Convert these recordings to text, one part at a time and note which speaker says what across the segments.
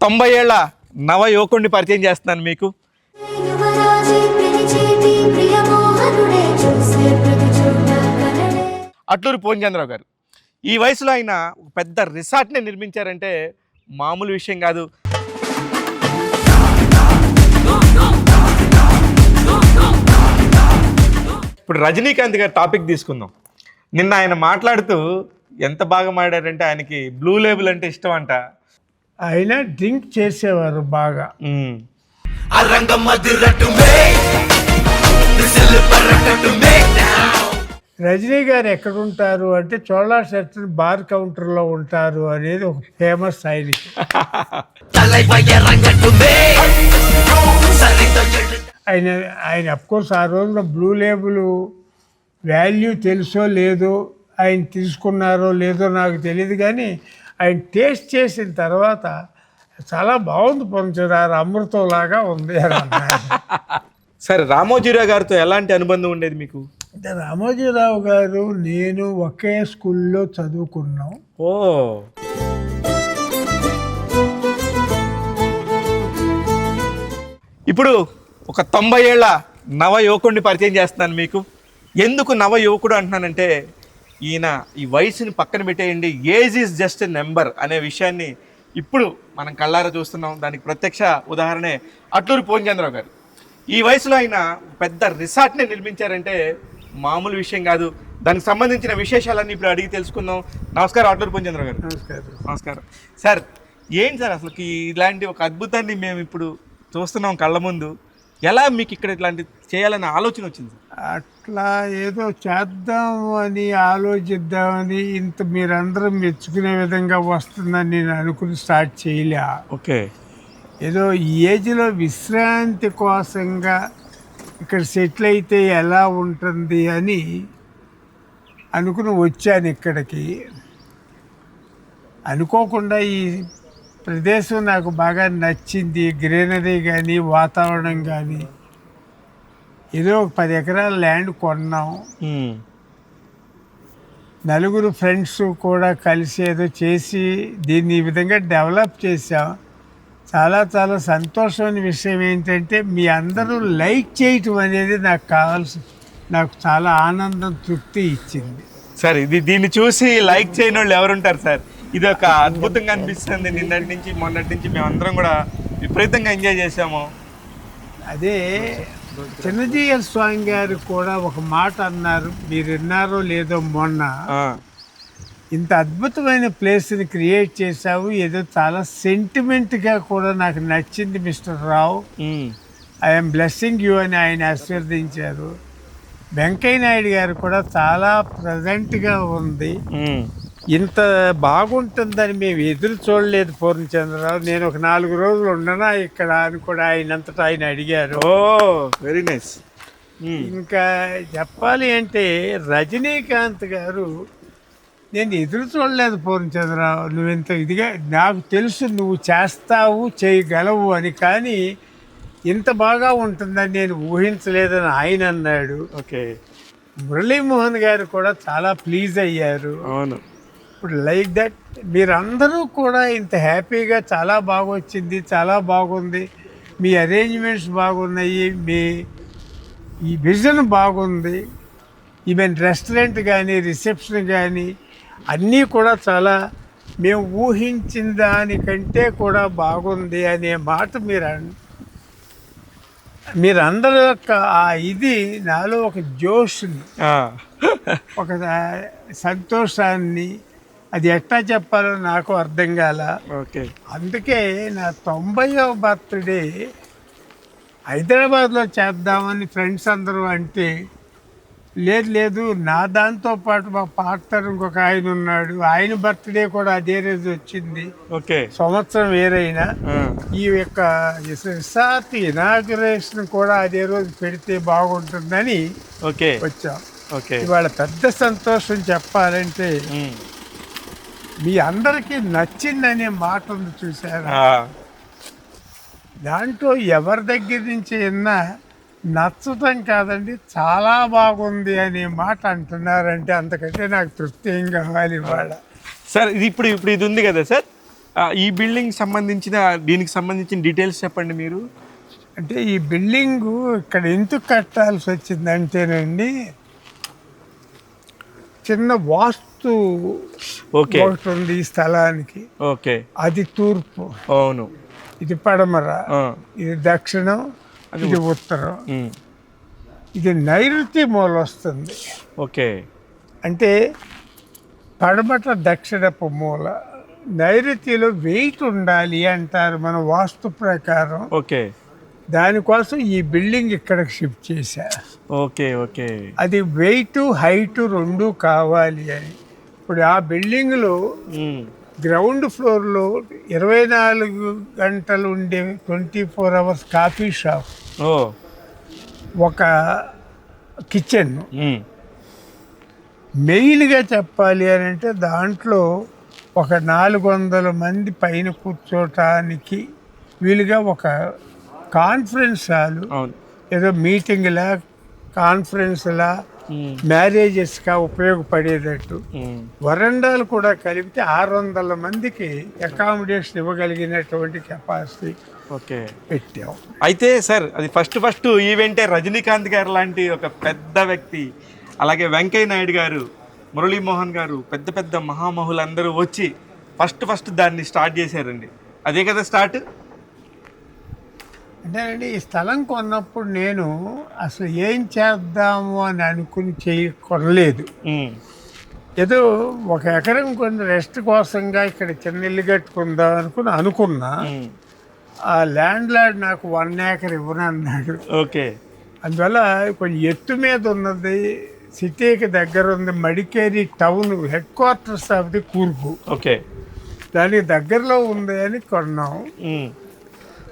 Speaker 1: 90 ఏళ్ల నవ యువకుడిని పరిచయం చేస్తున్నాను మీకు. అట్లూరి పూర్ణచంద్రరావు గారు. ఈ వయసులో ఆయన ఒక పెద్ద రిసార్ట్ని నిర్మించారంటే మామూలు విషయం కాదు. ఇప్పుడు రజనీకాంత్ గారి టాపిక్ తీసుకుందాం. నిన్న ఆయన మాట్లాడుతూ ఎంత బాగా మాట్లాడారంటే ఆయనకి బ్లూ లేబుల్ అంటే ఇష్టం అంట.
Speaker 2: ఆయన డ్రింక్ చేసేవారు బాగా. రజనీ గారు ఎక్కడుంటారు అంటే చోళా షర్ట్ బార్ కౌంటర్లో ఉంటారు అనేది ఒక ఫేమస్ ఆయన. ఆయన ఆయన అఫ్కోర్స్ ఆ రోజున బ్లూ లేబుల్ వాల్యూ తెలుసో లేదో, ఆయన తీసుకున్నారో లేదో నాకు తెలియదు, కానీ ఆయన టేస్ట్ చేసిన తర్వాత చాలా బాగుంది, పొంచారు అమృతం లాగా ఉంది అని అన్నారు.
Speaker 1: సరే, రామోజీరావు గారితో ఎలాంటి అనుబంధం ఉండేది మీకు?
Speaker 2: అంటే రామోజీరావు గారు నేను ఒకే స్కూల్లో చదువుకున్నాం.
Speaker 1: ఓ, ఇప్పుడు ఒక 90 ఏళ్ల నవ యువకుడిని పరిచయం చేస్తున్నాను మీకు. ఎందుకు నవ యువకుడు అంటున్నానంటే ఈయన ఈ వయసుని పక్కన పెట్టేయండి, age is just a number అనే విషయాన్ని ఇప్పుడు మనం కళ్ళారా చూస్తున్నాం. దానికి ప్రత్యక్ష ఉదాహరణే అట్లూరి పూర్ణచంద్రరావు గారు. ఈ వయసులో ఆయన పెద్ద రిసార్ట్ని నిర్మించారంటే మామూలు విషయం కాదు. దానికి సంబంధించిన విశేషాలన్నీ ఇప్పుడు అడిగి తెలుసుకుందాం. నమస్కారం అట్లూరి పూర్ణచంద్రరావు గారు.
Speaker 2: నమస్కారం.
Speaker 1: నమస్కారం సార్. ఏంటి సార్ అసలుకి ఇలాంటి ఒక అద్భుతాన్ని మేము ఇప్పుడు చూస్తున్నాం కళ్ళ ముందు. ఎలా మీకు ఇక్కడ ఇట్లాంటి చేయాలనే ఆలోచన వచ్చింది?
Speaker 2: అట్లా ఏదో చేద్దాము అని ఆలోచిద్దామని ఇంత మీరందరూ మెచ్చుకునే విధంగా వస్తుందని నేను అనుకుని స్టార్ట్ చేయలే.
Speaker 1: ఓకే,
Speaker 2: ఏదో ఈ ఏజ్లో విశ్రాంతి కోసంగా ఇక్కడ సెటిల్ అయితే ఎలా ఉంటుంది అని అనుకుని వచ్చాను ఇక్కడికి. అనుకోకుండా ఈ ప్రదేశం నాకు బాగా నచ్చింది. గ్రీనరీ కానీ వాతావరణం కానీ. ఏదో ఒక 10 ఎకరాల ల్యాండ్ కొన్నాం. నలుగురు ఫ్రెండ్స్ కూడా కలిసి ఏదో చేసి దీన్ని ఈ విధంగా డెవలప్ చేసాం. చాలా చాలా సంతోషమైన విషయం ఏంటంటే మీ అందరూ లైక్ చేయటం అనేది నాకు నాకు చాలా ఆనందం, తృప్తి ఇచ్చింది.
Speaker 1: సార్ దీన్ని చూసి లైక్ చేయని వాళ్ళు ఎవరుంటారు సార్? ఇది ఒక అద్భుతంగా అనిపిస్తుంది. నిన్నటి నుంచి మొన్నటి నుంచి మేమందరం కూడా విపరీతంగా ఎంజాయ్ చేసాము.
Speaker 2: అదే చిన్నజీయ స్వామి గారు కూడా ఒక మాట అన్నారు, మీరు విన్నారో లేదో మొన్న. ఇంత అద్భుతమైన ప్లేస్ని క్రియేట్ చేశావు, ఏదో చాలా సెంటిమెంట్గా కూడా నాకు నచ్చింది mister Rao, I'm blessing you అని ఆయన ఆశీర్వదించారు. వెంకయ్య నాయుడు గారు కూడా చాలా ప్రజెంట్గా ఉంది. ఇంత బాగుంటుందని మేము ఎదురు చూడలేదు పూర్ణచంద్రరావు. నేను ఒక 4 రోజులు ఉండనా ఇక్కడ అని కూడా ఆయనంతటా ఆయన అడిగారు.
Speaker 1: ఓ, వెరీ నైస్.
Speaker 2: ఇంకా చెప్పాలి అంటే రజనీకాంత్ గారు నేను ఎదురు చూడలేదు పూర్ణచంద్రరావు, నువ్వు ఇంత ఇదిగా, నాకు తెలుసు నువ్వు చేస్తావు చేయగలవు అని, కానీ ఇంత బాగా ఉంటుందని నేను ఊహించలేదని ఆయన అన్నాడు.
Speaker 1: ఓకే,
Speaker 2: మురళీమోహన్ గారు కూడా చాలా ప్లీజ్ అయ్యారు.
Speaker 1: అవును.
Speaker 2: ఇప్పుడు లైక్ దట్ మీరందరూ కూడా ఇంత హ్యాపీగా చాలా బాగా వచ్చింది, చాలా బాగుంది, మీ అరేంజ్మెంట్స్ బాగున్నాయి, మీ ఈ విజన్ బాగుంది, ఈవెన్ రెస్టారెంట్ కానీ రిసెప్షన్ కానీ అన్నీ కూడా చాలా మేము ఊహించిన దానికంటే కూడా బాగుంది అనే మాట మీరందరి యొక్క ఆ ఇది నాలో ఒక జోష్ని, ఒక సంతోషాన్ని, అది ఎట్లా చెప్పాలో నాకు అర్థం కాల.
Speaker 1: ఓకే, అందుకే
Speaker 2: నా 90వ బర్త్డే హైదరాబాద్లో చేద్దామని ఫ్రెండ్స్ అందరూ అంటే, లేదు నా దాంతో పాటు మా పార్ట్నర్ ఇంకొక ఆయన ఉన్నాడు, ఆయన బర్త్డే కూడా అదే రోజు వచ్చింది.
Speaker 1: ఓకే,
Speaker 2: సంవత్సరం వేరైనా ఈ యొక్క రిసార్ట్ ఇనాగ్రేషన్ కూడా అదే రోజు పెడితే బాగుంటుందని వచ్చాం. ఇవాళ పెద్ద సంతోషం చెప్పాలంటే మీ అందరికీ నచ్చిందనే మాట ఉంది చూసారా. దాంట్లో ఎవరి దగ్గర నుంచి విన్నా నచ్చటం కాదండి, చాలా బాగుంది అనే మాట అంటున్నారంటే అంతకంటే నాకు తృప్తి ఏం కావాలి ఇవాళ.
Speaker 1: సార్ ఇది ఇప్పుడు ఇది ఉంది కదా సార్, ఈ బిల్డింగ్ సంబంధించిన దీనికి సంబంధించిన డీటెయిల్స్ చెప్పండి మీరు.
Speaker 2: అంటే ఈ బిల్డింగు ఇక్కడ ఎందుకు కట్టాల్సి వచ్చిందంటేనండి, చిన్న వాస్తు
Speaker 1: ఓకే
Speaker 2: ఒకటి ఉంది ఈ స్థలానికి.
Speaker 1: ఓకే
Speaker 2: అది తూర్పు,
Speaker 1: అవును,
Speaker 2: ఇది పడమర, ఇది దక్షిణం, ఇది ఉత్తరం, ఇది నైరుతి మూల వస్తుంది.
Speaker 1: ఓకే,
Speaker 2: అంటే పడమట దక్షిణపు మూల, నైరుతిలో వెయిట్ ఉండాలి అంటారు మన వాస్తు ప్రకారం.
Speaker 1: ఓకే,
Speaker 2: దానికోసం ఈ బిల్డింగ్ ఇక్కడికి షిఫ్ట్ చేశా.
Speaker 1: ఓకే, ఓకే,
Speaker 2: అది వెయిట్ హైట్ రెండు కావాలి అని. ఇప్పుడు ఆ బిల్డింగ్లో గ్రౌండ్ ఫ్లోర్లో 24 గంటలు ఉండే 24 అవర్స్ కాఫీ షాప్, ఒక కిచెన్, మెయిన్గా చెప్పాలి అని అంటే దాంట్లో ఒక 400 మంది పైన కూర్చోటానికి వీలుగా ఒక కాన్ఫరెన్స్ హాలు, ఏదో మీటింగ్లా కాన్ఫరెన్స్లా మ్యారేజెస్గా ఉపయోగపడేటట్టు వరండాలు కూడా కలిపితే 600 మందికి అకామిడేషన్ ఇవ్వగలిగినటువంటి కెపాసిటీ పెట్టాం.
Speaker 1: అయితే సార్ అది ఫస్ట్ ఈవెంటే రజనీకాంత్ గారు లాంటి ఒక పెద్ద వ్యక్తి, అలాగే వెంకయ్య నాయుడు గారు, మురళీమోహన్ గారు, పెద్ద పెద్ద మహామహులందరూ వచ్చి ఫస్ట్ దాన్ని స్టార్ట్ చేశారండి. అదే కదా స్టార్ట్.
Speaker 2: అంటేనండి, ఈ స్థలం కొన్నప్పుడు నేను అసలు ఏం చేద్దాము అని అనుకుని కొనలేదు. ఏదో 1 ఎకరం కొన్ని రెస్ట్ కోసంగా ఇక్కడ చిన్న ఇల్లు కట్టుకుందాం అనుకున్నా. ఆ ల్యాండ్ లార్డ్ నాకు 1 ఏకర్ ఇవ్వనన్నాడు.
Speaker 1: ఓకే,
Speaker 2: అందువల్ల కొంచెం ఎత్తు మీద ఉన్నది, సిటీకి దగ్గర ఉంది, Madikeri town head quarters of the Coorg.
Speaker 1: Okay,
Speaker 2: దానికి దగ్గరలో ఉంది అని కొన్నాం.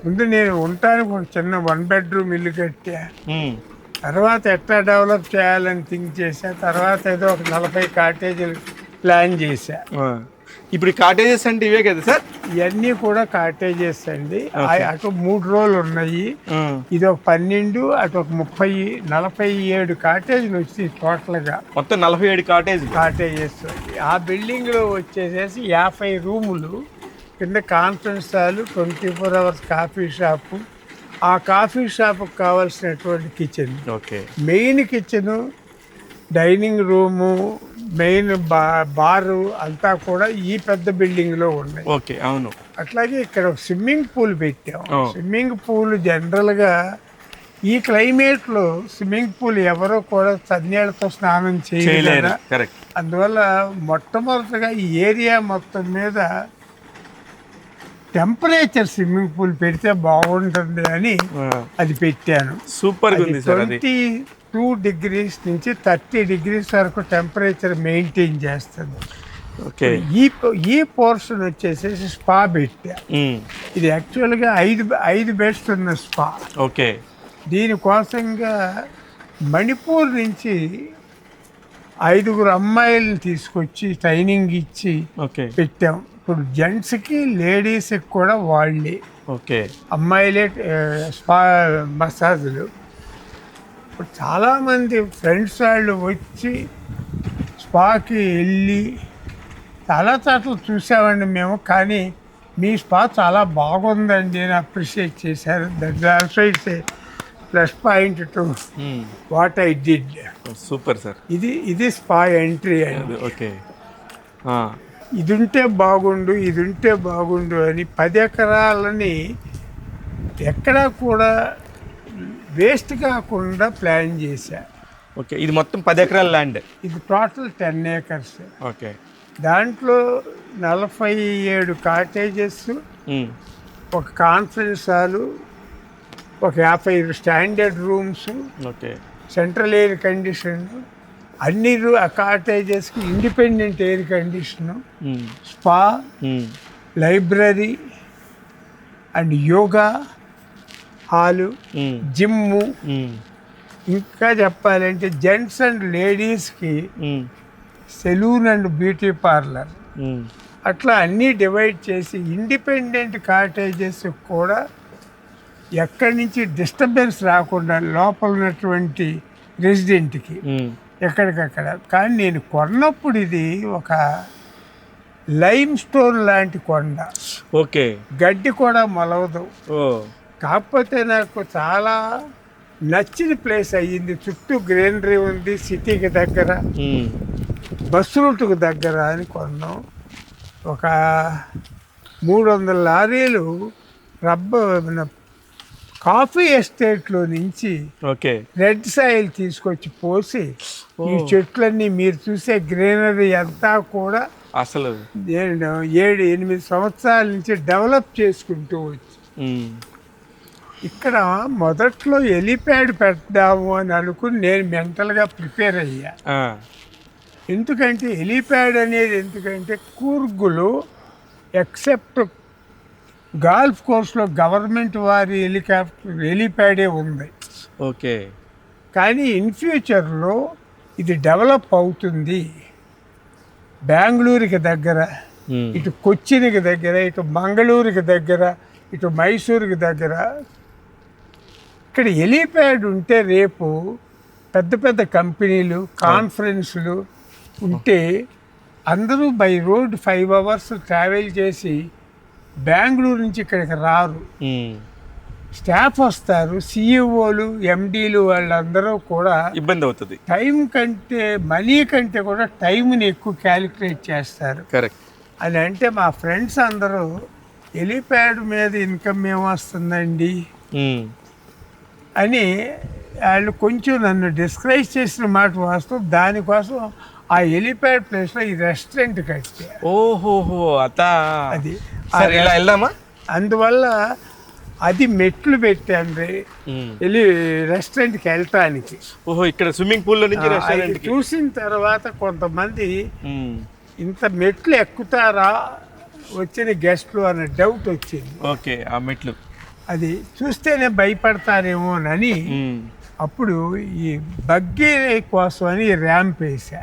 Speaker 2: ముందు నేను ఉండటానికి ఒక చిన్న 1 బెడ్రూమ్ ఇల్లు కట్టా. తర్వాత ఎట్లా డెవలప్ చేయాలని థింక్ చేశా. తర్వాత ఏదో ఒక 40 కాటేజీలు ప్లాన్ చేశా.
Speaker 1: ఇప్పుడు కాటేజెస్ అంటే ఇవే కదా సార్?
Speaker 2: ఇవన్నీ కూడా కాటేజెస్ అండి. అటు 3 రోలు ఉన్నాయి, ఇది ఒక 12, అటు ఒక 30, 47 కాటేజీలు వచ్చి టోటల్గా
Speaker 1: మొత్తం 47
Speaker 2: కాటేజెస్. ఆ బిల్డింగ్లో వచ్చేసేసి 50 రూములు, కింద conference hall, 24 hours coffee shop, ఆ కాఫీ షాప్కి కావాల్సినటువంటి kitchen, main kitchen, dining room, main bar అంతా కూడా ఈ పెద్ద బిల్డింగ్లో ఉన్నాయి.
Speaker 1: ఓకే, అవును.
Speaker 2: అట్లాగే ఇక్కడ స్విమ్మింగ్ పూల్ పెట్టాం. స్విమ్మింగ్ పూల్ జనరల్గా ఈ క్లైమేట్లో స్విమ్మింగ్ పూల్ ఎవరో కూడా చన్నీళ్ళతో స్నానం చేయలేరు. అందువల్ల మొట్టమొదటిగా ఈ ఏరియా మొత్తం మీద టెంపరేచర్ స్విమ్మింగ్ పూల్ పెడితే బాగుంటుంది అని అది పెట్టాను.
Speaker 1: సూపర్.
Speaker 2: 22 degrees నుంచి 30 degrees వరకు టెంపరేచర్ మెయింటైన్ చేస్తుంది. ఈ పోర్షన్ వచ్చేసేసి స్పా పెట్టా. ఇది యాక్చువల్గా 5 బెడ్స్ ఉన్న స్పా.
Speaker 1: ఓకే,
Speaker 2: దీనికోసంగా మణిపూర్ నుంచి 5 అమ్మాయిలను తీసుకొచ్చి ట్రైనింగ్ ఇచ్చి పెట్టాం. ఇప్పుడు జెంట్స్కి లేడీస్కి కూడా వాళ్ళే.
Speaker 1: ఓకే,
Speaker 2: అమ్మాయిలే స్పా మసాజులు. ఇప్పుడు చాలామంది ఫ్రెండ్స్ వాళ్ళు వచ్చి స్పాకి వెళ్ళి చాలా చోట్ల చూసామండి మేము, కానీ మీ స్పా చాలా బాగుందండి అని అప్రిషియేట్ చేశారు. That also it's a plus point to what I did.
Speaker 1: Super sir.
Speaker 2: ఇది స్పా ఎంట్రీ అండి.
Speaker 1: ఓకే,
Speaker 2: ఇది ఉంటే బాగుండు అని 10 ఎకరాలని ఎక్కడా కూడా వేస్ట్ కాకుండా ప్లాన్ చేశా.
Speaker 1: ఓకే, ఇది మొత్తం 10 ఎకరాల ల్యాండ్.
Speaker 2: ఇది టోటల్ 10 acres.
Speaker 1: ఓకే,
Speaker 2: దాంట్లో 47 కాటేజెస్, ఒక కాన్ఫరెన్స్ హాలు, ఒక 50 standard rooms, central air condition, అన్ని కాటేజెస్కి independent air condition, spa, library and yoga hall, gym, ఇంకా చెప్పాలంటే జెంట్స్ అండ్ లేడీస్కి సెలూన్ అండ్ బ్యూటీ పార్లర్, అట్లా అన్నీ డివైడ్ చేసి ఇండిపెండెంట్ కాటేజెస్ కూడా ఎక్కడి నుంచి డిస్టర్బెన్స్ రాకుండా లోపల ఉన్నటువంటి రెసిడెంట్కి ఎక్కడికక్కడ. కానీ నేను కొన్నప్పుడు ఇది ఒక లైమ్ స్టోన్ లాంటి కొండ,
Speaker 1: ఓకే.
Speaker 2: గడ్డి కూడా మొలవదు.
Speaker 1: ఓ
Speaker 2: కాకపోతే నాకు చాలా నచ్చిన ప్లేస్ అయ్యింది. చుట్టూ గ్రీనరీ ఉంది, సిటీకి దగ్గర, బస్సు రూట్కు దగ్గర అని కొన్నాం. ఒక 300 లారీలు కాఫీ ఎస్టేట్లో నుంచి
Speaker 1: ఓకే
Speaker 2: రెడ్ సాయిల్ తీసుకొచ్చి పోసి ఈ చెట్లన్నీ మీరు చూసే గ్రీనరీ అంతా కూడా
Speaker 1: అసలు
Speaker 2: 7-8 సంవత్సరాల నుంచి డెవలప్ చేసుకుంటూ వచ్చి ఇక్కడ మొదట్లో ఎలిప్యాడ్ పెడదాము అని అనుకుని నేను మెంటల్గా ప్రిపేర్ అయ్యా. ఎందుకంటే ఎలిప్యాడ్ అనేది ఎందుకంటే కూర్గులు ఎక్సెప్ట్ గాల్ఫ్ కోర్స్లో గవర్నమెంట్ వారి ఎలిప్యాడే ఉంది.
Speaker 1: ఓకే.
Speaker 2: కానీ ఇన్ ఫ్యూచర్లో ఇది డెవలప్ అవుతుంది. బెంగళూరుకి దగ్గర, ఇటు కొచ్చిన్కి దగ్గర, ఇటు మంగళూరుకి దగ్గర, ఇటు మైసూరుకి దగ్గర ఇక్కడ ఎలిప్యాడ్ ఉంటే రేపు పెద్ద పెద్ద కంపెనీలు, కాన్ఫరెన్సులు ఉంటే అందరూ బై రోడ్ 5 hours ట్రావెల్ చేసి బెంగళూరు నుంచి ఇక్కడికి రారు. స్టాఫ్ వస్తారు, సిఇఓలు, ఎండీలు, వాళ్ళందరూ కూడా
Speaker 1: ఇబ్బంది అవుతుంది.
Speaker 2: టైం కంటే మనీ కంటే కూడా టైంని ఎక్కువ క్యాలిక్యులేట్ చేస్తారు.
Speaker 1: కరెక్ట్.
Speaker 2: అని అంటే మా ఫ్రెండ్స్ అందరూ ఎలిప్యాడ్ మీద ఇన్కమ్ ఏమొస్తుందండి అని వాళ్ళు కొంచెం నన్ను డిస్కరేజ్ చేసిన మాట వాస్తవం. దానికోసం ఆ ఎలిప్యాడ్ ప్లేస్లో ఈ రెస్టారెంట్ కట్టే.
Speaker 1: ఓహోహో అది
Speaker 2: ఇలా
Speaker 1: వెళ్దామా?
Speaker 2: అందువల్ల అది మెట్లు పెట్టాను వెళ్ళి రెస్టారెంట్కి వెళ్ళటానికి.
Speaker 1: ఓహో, ఇక్కడ స్విమ్మింగ్ పూల్ నుంచి రెస్టారెంట్
Speaker 2: చూసిన తర్వాత కొంతమంది ఇంత మెట్లు ఎక్కుతారా వచ్చిన గెస్ట్లు అనే డౌట్ వచ్చింది.
Speaker 1: ఓకే, ఆ మెట్లు
Speaker 2: అది చూస్తేనే భయపడతారేమోనని అప్పుడు ఈ బగ్గీ కోసం అని ర్యాంప్ వేసా.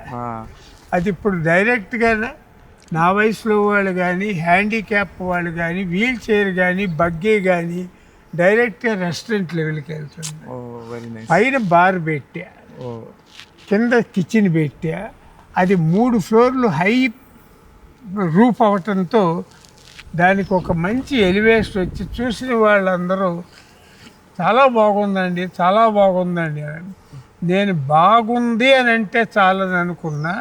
Speaker 2: అది ఇప్పుడు డైరెక్ట్గా నా వయసులో వాళ్ళు కానీ, హ్యాండిక్యాప్ వాళ్ళు కానీ, వీల్ చైర్ కానీ, బగ్గీ కానీ డైరెక్ట్గా రెస్టారెంట్ లెవెల్కి వెళ్తుంది. పైన బార్ పెట్టా, కింద కిచెన్ పెట్టా. అది 3 floors హై రూఫ్ అవటంతో దానికి ఒక మంచి ఎలివేషన్ వచ్చి చూసిన వాళ్ళందరూ చాలా బాగుందండి, చాలా బాగుందండి అని. నేను బాగుంది అని అంటే చాలని అనుకున్నా,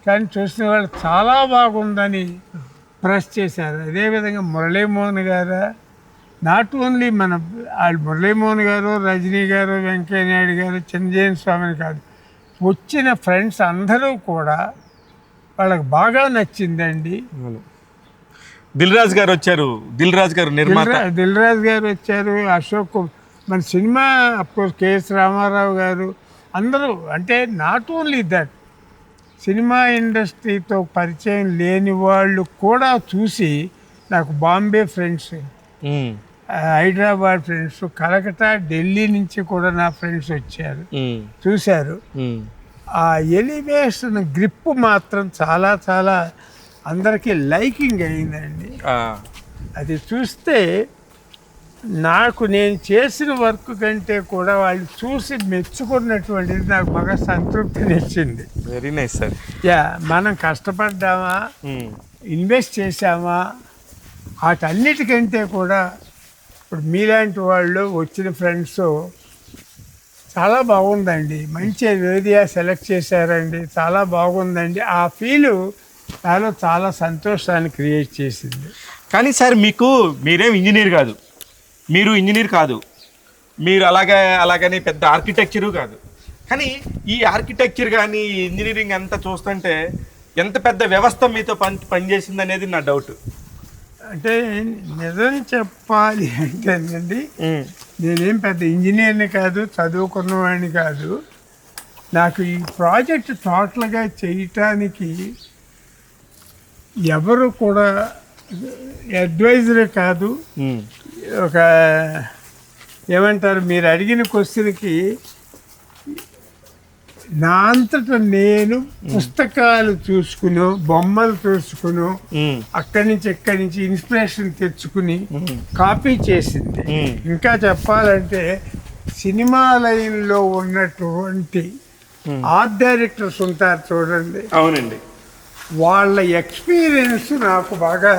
Speaker 2: కానీ చూసిన వాళ్ళు చాలా బాగుందని ప్రెస్ చేశారు. అదేవిధంగా మురళీమోహన్ గారు, నాట్ ఓన్లీ వాళ్ళు మురళీమోహన్ గారు, రజనీ గారు, వెంకయ్య నాయుడు గారు, చిరంజీవి స్వామిని కాదు, వచ్చిన ఫ్రెండ్స్ అందరూ కూడా వాళ్ళకి బాగా నచ్చిందండి.
Speaker 1: దిల్ రాజు గారు వచ్చారు, దిల్ రాజు గారు నిర్మాత,
Speaker 2: దిల్ రాజు గారు వచ్చారు, అశోక్, మన సినిమా అఫ్కోర్స్ కేఎస్ రామారావు గారు, అందరూ. అంటే నాట్ ఓన్లీ దట్, సినిమా ఇండస్ట్రీతో పరిచయం లేని వాళ్ళు కూడా చూసి, నాకు బాంబే ఫ్రెండ్స్, హైదరాబాద్ ఫ్రెండ్స్, కలకత్తా, ఢిల్లీ నుంచి కూడా నా ఫ్రెండ్స్ వచ్చారు, చూశారు. ఆ ఎలివేషన్ గ్రిప్ మాత్రం చాలా చాలా అందరికీ లైకింగ్ అయిందండి. అది చూస్తే నాకు నేను చేసిన వర్క్ కంటే కూడా వాళ్ళు చూసి మెచ్చుకున్నటువంటిది నాకు బాగా సంతృప్తినిచ్చింది.
Speaker 1: Very nice sir.
Speaker 2: మనం కష్టపడ్డామా, ఇన్వెస్ట్ చేసామా, వాటన్నిటికంటే కూడా ఇప్పుడు మీలాంటి వాళ్ళు వచ్చిన ఫ్రెండ్స్ చాలా బాగుందండి, మంచి ఏరియా సెలెక్ట్ చేశారండి, చాలా బాగుందండి, ఆ ఫీలు నాలో చాలా సంతోషాన్ని క్రియేట్ చేసింది.
Speaker 1: కానీ సార్ మీరేం ఇంజనీర్ కాదు, మీరు అలాగని పెద్ద ఆర్కిటెక్చరు కాదు. కానీ ఈ ఆర్కిటెక్చర్ కానీ ఇంజనీరింగ్ అంతా చూస్తుంటే ఎంత పెద్ద వ్యవస్థ మీతో పనిచేసింది అనేది నా డౌట్.
Speaker 2: అంటే నిజం చెప్పాలి అంటేనండి, నేనేం పెద్ద ఇంజనీర్ని కాదు, చదువుకున్నవాడిని కాదు. నాకు ఈ ప్రాజెక్ట్ టోటల్గా చేయటానికి ఎవరు కూడా అడ్వైజరే కాదు, ఒక ఏమంటారు, మీరు అడిగిన క్వశ్చన్కి నా అంతటా నేను పుస్తకాలు చూసుకుని, బొమ్మలు చూసుకుని, అక్కడి నుంచి ఇక్కడి నుంచి ఇన్స్పిరేషన్ తెచ్చుకుని కాపీ చేసింది. ఇంకా చెప్పాలంటే సినిమా లైన్లో ఉన్నటువంటి ఆర్ట్ డైరెక్టర్స్ ఉంటారు చూడండి.
Speaker 1: అవునండి.
Speaker 2: వాళ్ళ ఎక్స్పీరియన్స్ నాకు బాగా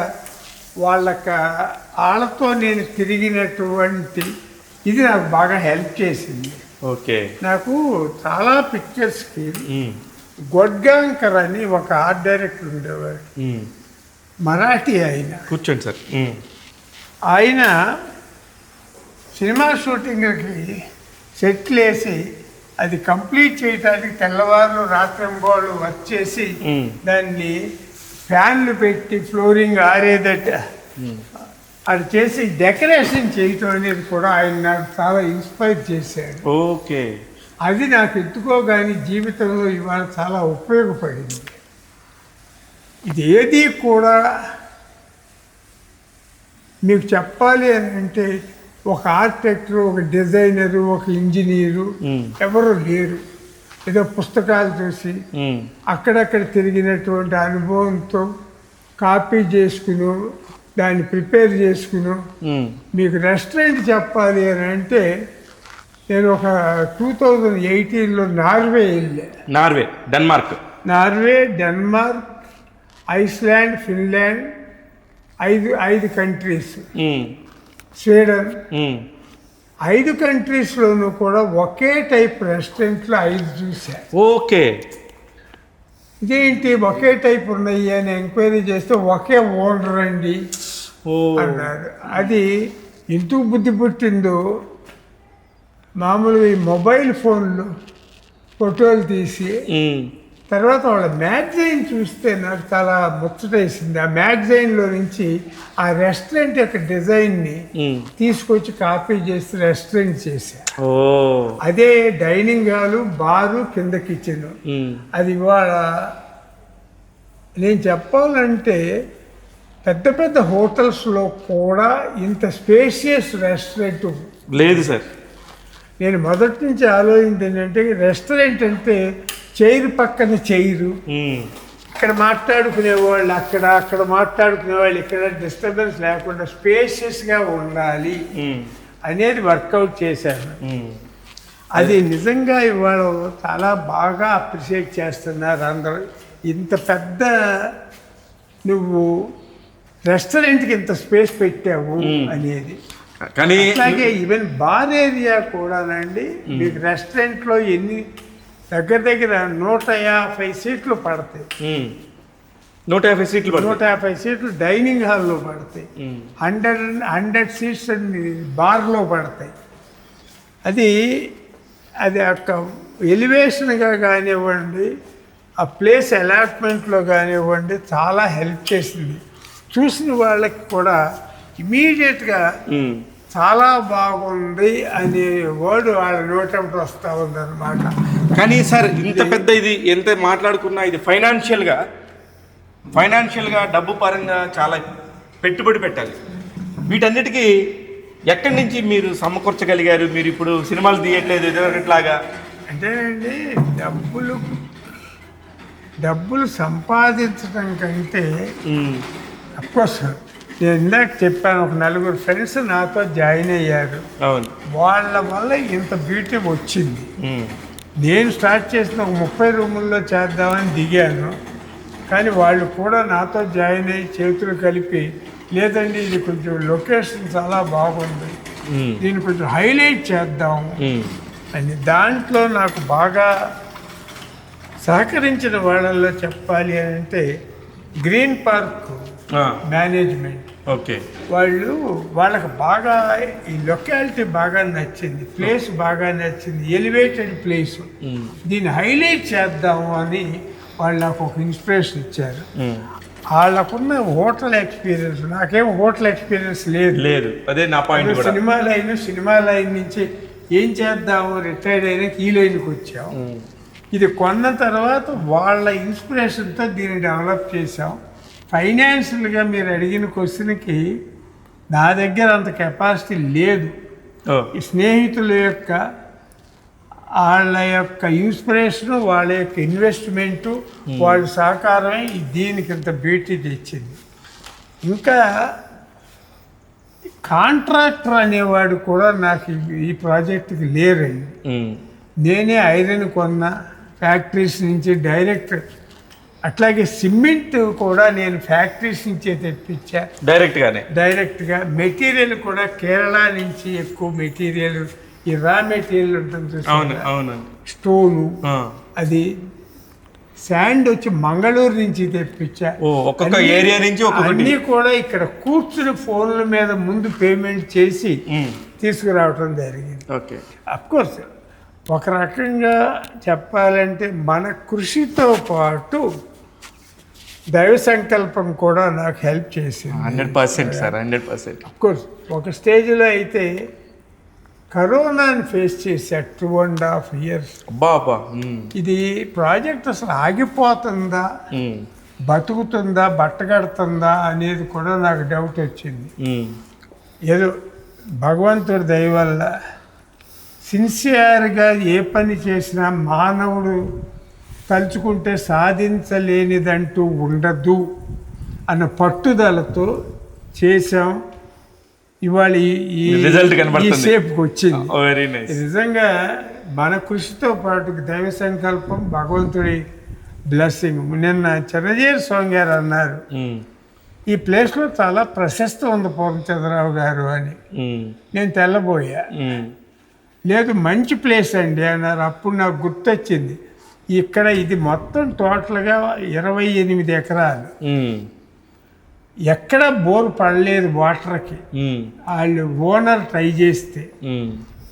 Speaker 2: వాళ్ళతో నేను తిరిగినటువంటి ఇది నాకు బాగా హెల్ప్ చేసింది.
Speaker 1: ఓకే.
Speaker 2: నాకు చాలా పిక్చర్స్కి గొడ్గాంకర్ అని ఒక ఆర్ట్ డైరెక్టర్ ఉండేవాడు, మరాఠీ ఆయన.
Speaker 1: కూర్చోండి సార్.
Speaker 2: ఆయన సినిమా షూటింగ్కి సెట్లు వేసి అది కంప్లీట్ చేయడానికి తెల్లవారు రాత్రింబోళ్ళు వర్క్ చేసి దాన్ని ఫ్యాన్లు పెట్టి ఫ్లోరింగ్ ఆరేదట అది చేసి డెకరేషన్ చేయటం అనేది కూడా ఆయన నాకు చాలా ఇన్స్పైర్ చేశాడు.
Speaker 1: ఓకే.
Speaker 2: అది నాకు ఎత్తుకోగాని జీవితంలో ఇవాళ చాలా ఉపయోగపడింది. ఇది ఏది కూడా మీకు చెప్పాలి అని అంటే ఒక ఆర్కిటెక్టర్, ఒక డిజైనరు, ఒక ఇంజనీరు ఎవరు లేరు. ఏదో పుస్తకాలు చూసి అక్కడక్కడ తిరిగినటువంటి అనుభవంతో కాపీ చేసుకుని దాన్ని ప్రిపేర్ చేసుకుని మీకు రెస్టారెంట్ చెప్పాలి అని అంటే నేను ఒక 2018లో నార్వే వెళ్ళా. నార్వే, డెన్మార్క్, ఐస్లాండ్, ఫిన్లాండ్, ఐదు కంట్రీస్, స్వీడన్, 5 కంట్రీస్లోనూ కూడా ఒకే టైప్ రెస్టారెంట్లు 5 చూశాను.
Speaker 1: ఓకే.
Speaker 2: ఇదేంటి ఒకే టైప్ ఉన్నాయి అని ఎంక్వైరీ చేస్తే ఒకే ఓనర్ అండి అన్నారు. అది ఎందుకు బుద్ధి పుట్టిందో మామూలుగా ఈ మొబైల్ ఫోన్లు ఫోటోలు తీసి తర్వాత వాళ్ళ మ్యాగజైన్ చూస్తే నాకు చాలా ముచ్చటేసింది. ఆ మ్యాగజైన్లో నుంచి ఆ రెస్టారెంట్ యొక్క డిజైన్ని తీసుకొచ్చి కాపీ చేసి రెస్టారెంట్ చేశారు. అదే డైనింగ్ హాలు, బారు, కింద కిచెన్. అది ఇవాళ నేను చెప్పాలంటే పెద్ద పెద్ద హోటల్స్లో కూడా ఇంత స్పేషియస్ రెస్టారెంట్
Speaker 1: లేదు సార్.
Speaker 2: నేను మొదటి నుంచి ఆలోచించింది ఏంటంటే రెస్టారెంట్ అంటే చైర్ పక్కన చైరు, ఇక్కడ మాట్లాడుకునేవాళ్ళు అక్కడ మాట్లాడుకునేవాళ్ళు ఇక్కడ, డిస్టర్బెన్స్ లేకుండా స్పేషియస్గా ఉండాలి అనేది వర్కౌట్ చేశాను. అది నిజంగా ఇవాళ చాలా బాగా అప్రిషియేట్ చేస్తున్నారు అందరూ. ఇంత పెద్ద నువ్వు రెస్టారెంట్కి ఇంత స్పేస్ పెట్టావు అనేది.
Speaker 1: కానీ
Speaker 2: అలాగే ఈవెన్ బార్ ఏరియా కూడానండి మీకు రెస్టారెంట్లో దగ్గర 150 సీట్లు పడతాయి. 150 సీట్లు డైనింగ్ హాల్లో పడతాయి. 100 సీట్స్ బార్లో పడతాయి. అది ఒక ఎలివేషన్గా కానివ్వండి, ఆ ప్లేస్ అలాట్మెంట్లో కానివ్వండి చాలా హెల్ప్ చేసింది. చూసిన వాళ్ళకి కూడా ఇమీడియట్గా చాలా బాగుంది అనే వర్డ్ వాళ్ళ నోటంతో వస్తూ ఉందన్నమాట.
Speaker 1: కానీ సార్ ఇంత పెద్ద ఇది ఎంత మాట్లాడుకున్నా ఇది ఫైనాన్షియల్గా డబ్బు పరంగా చాలా పెట్టుబడి పెట్టాలి. వీటన్నిటికీ ఎక్కడి నుంచి మీరు సమకూర్చగలిగారు? మీరు ఇప్పుడు సినిమాలు తీయట్లేదు ఎదురులాగా
Speaker 2: అంటేనండి, డబ్బులు సంపాదించడం కంటే అఫ్కోర్స్ నేను ఇందాక చెప్పాను, ఒక 4 ఫ్రెండ్స్ నాతో జాయిన్ అయ్యారు. వాళ్ళ వల్ల ఇంత బ్యూటీ వచ్చింది. నేను స్టార్ట్ చేసిన ఒక 30 రూముల్లో చేద్దామని దిగాను. కానీ వాళ్ళు కూడా నాతో జాయిన్ అయ్యి చేతులు కలిపి, లేదండి ఇది కొంచెం లొకేషన్ చాలా బాగుంది, దీన్ని కొంచెం హైలైట్ చేద్దాము అని దాంట్లో నాకు బాగా సహకరించిన వాళ్ళల్లో చెప్పాలి అని అంటే గ్రీన్ పార్క్ మేనేజ్మెంట్.
Speaker 1: ఓకే.
Speaker 2: వాళ్ళకి బాగా ఈ లొకాలిటీ బాగా నచ్చింది, ప్లేస్ బాగా నచ్చింది, ఎలివేటెడ్ ప్లేస్, దీన్ని హైలైట్ చేద్దాము అని వాళ్ళు నాకు ఒక ఇన్స్పిరేషన్ ఇచ్చారు. వాళ్ళకున్న హోటల్ ఎక్స్పీరియన్స్, నాకేం హోటల్ ఎక్స్పీరియన్స్ లేదు.
Speaker 1: అదే నా పాయింట్.
Speaker 2: సినిమా లైన్ నుంచి ఏం చేద్దాము, రిటైర్డ్ అయినా ఈ లైన్కి వచ్చాము. ఇది కొన్న తర్వాత వాళ్ళ ఇన్స్పిరేషన్తో దీన్ని డెవలప్ చేసాం. ఫైనాన్షియల్గా మీరు అడిగిన క్వశ్చన్కి నా దగ్గర అంత కెపాసిటీ లేదు. ఈ స్నేహితుల యొక్క వాళ్ళ యొక్క ఇన్స్పిరేషను, వాళ్ళ యొక్క ఇన్వెస్ట్మెంటు, వాళ్ళ సహకారమే దీనికి ఇంత బ్యూటీ తెచ్చింది. ఇంకా కాంట్రాక్టర్ అనేవాడు కూడా నాకు ఈ ప్రాజెక్టుకి లేరండి. నేనే ఐరన్ కొన్న ఫ్యాక్టరీస్ నుంచి డైరెక్ట్ అట్లాగే సిమెంట్ కూడా నేను ఫ్యాక్టరీస్ నుంచే తెప్పించా డైరెక్ట్గా. మెటీరియల్ కూడా కేరళ నుంచి ఎక్కువ మెటీరియల్, ఈ రా మెటీరియల్ ఉంటుంది చూసారా, స్టోను, అది శాండ్ వచ్చి మంగళూరు నుంచి తెప్పించా.
Speaker 1: ఒక్కొక్క ఏరియా నుంచి
Speaker 2: అన్నీ కూడా ఇక్కడ కూర్చుని ఫోన్ల మీద ముందు పేమెంట్ చేసి తీసుకురావటం జరిగింది. అఫ్కోర్స్ ఒక రకంగా చెప్పాలంటే మన కృషితో పాటు దైవ సంకల్పం కూడా నాకు హెల్ప్ చేసింది.
Speaker 1: 100% సార్, 100%.
Speaker 2: అఫ్కోర్స్ ఒక స్టేజ్లో అయితే కరోనాని ఫేస్ చేశా 2.5 years. ఇది ప్రాజెక్ట్ అసలు ఆగిపోతుందా, బతుకుతుందా, బట్టగడుతుందా అనేది కూడా నాకు డౌట్ వచ్చింది. ఏదో భగవంతుడి దయ వల్ల సిన్సియర్గా ఏ పని చేసినా మానవుడు తలుచుకుంటే సాధించలేనిదంటూ ఉండదు అన్న పట్టుదలతో చేసాం. ఇవాళ ఈ షేప్కి వచ్చింది. నిజంగా మన కృషితో పాటు దైవ సంకల్పం, భగవంతుడి బ్లెస్సింగ్. నిన్న చిరంజీవి స్వామి గారు అన్నారు, ఈ ప్లేస్లో చాలా ప్రశస్తి ఉంది పూర్ణచంద్రరావు గారు అని. నేను తెల్లబోయా, లేదు మంచి ప్లేస్ అండి అన్నారు. అప్పుడు నాకు గుర్తొచ్చింది, ఇక్కడ ఇది మొత్తం టోటల్గా 28 ఎకరాలు, ఎక్కడ బోర్ పడలేదు వాటర్కి. వాళ్ళు ఓనర్ ట్రై చేస్తే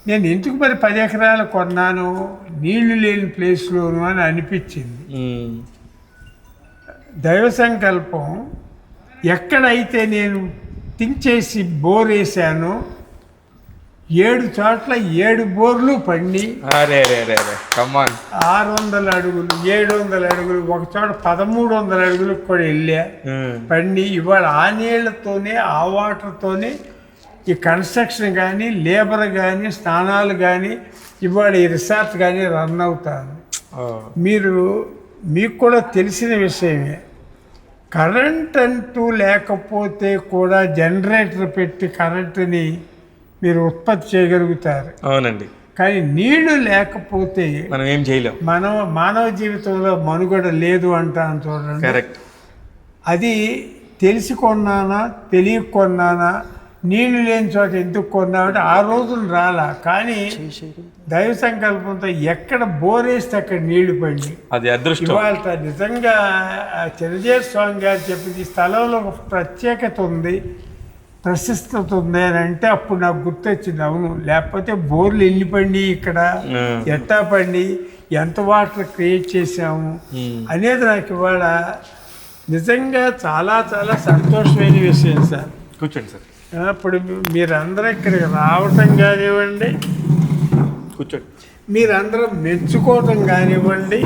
Speaker 2: నేను ఎందుకు మరి 10 ఎకరాలు కొన్నాను నీళ్లు లేని ప్లేస్లోను అని అనిపించింది. దైవ సంకల్పం, ఎక్కడైతే నేను థింక్ చేసి బోర్ వేసానో 7 చోట్ల 7 బోర్లు పండి 600 అడుగులు 700 అడుగులు, ఒక చోట 1300 అడుగులకు కూడా వెళ్ళా పండి. ఇవాళ ఆ నీళ్లతోనే, ఆ వాటర్తోనే ఈ కన్స్ట్రక్షన్ కానీ, లేబర్ కానీ, స్నానాలు కానీ, ఇవాళ ఈ రిసార్ట్ కానీ రన్ అవుతాను. మీకు కూడా తెలిసిన విషయమే, కరెంట్ అంటూ లేకపోతే కూడా జనరేటర్ పెట్టి కరెంటుని మీరు ఉత్పత్తి చేయగలుగుతారు.
Speaker 1: అవునండి.
Speaker 2: కానీ నీళ్లు లేకపోతే
Speaker 1: మనం ఏం చేయలేం.
Speaker 2: మానవ జీవితంలో మనుగడ లేదు అంటాను చూడండి.
Speaker 1: కరెక్ట్.
Speaker 2: అది తెలిసి కొన్నానా, తెలియక కొన్నానా, నీళ్లు లేని చోట ఎందుకు కొన్నా అంటే ఆ రోజులు రాలా. కానీ దైవ సంకల్పంతో ఎక్కడ బోరేస్తే అక్కడ నీళ్లు పడి
Speaker 1: అది అదృష్టం.
Speaker 2: ఇవాళ నిజంగా చిరంజీవి స్వామి గారు చెప్పింది, ఈ స్థలంలో ఒక ప్రత్యేకత ఉంది, ప్రశస్తత ఉంది అని అంటే అప్పుడు నాకు గుర్తొచ్చింది. అవును, లేకపోతే బోర్లు ఎన్ని పండి, ఇక్కడ ఎట్టా పండి, ఎంత వాటర్ క్రియేట్ చేసాము అనేది నాకు ఇవాళ నిజంగా చాలా చాలా సంతోషమైన విషయం సార్.
Speaker 1: కూర్చోండి సార్.
Speaker 2: ఇప్పుడు మీరందరూ ఇక్కడికి రావటం కానివ్వండి,
Speaker 1: కూర్చోండి,
Speaker 2: మీరందరూ మెచ్చుకోవటం కానివ్వండి,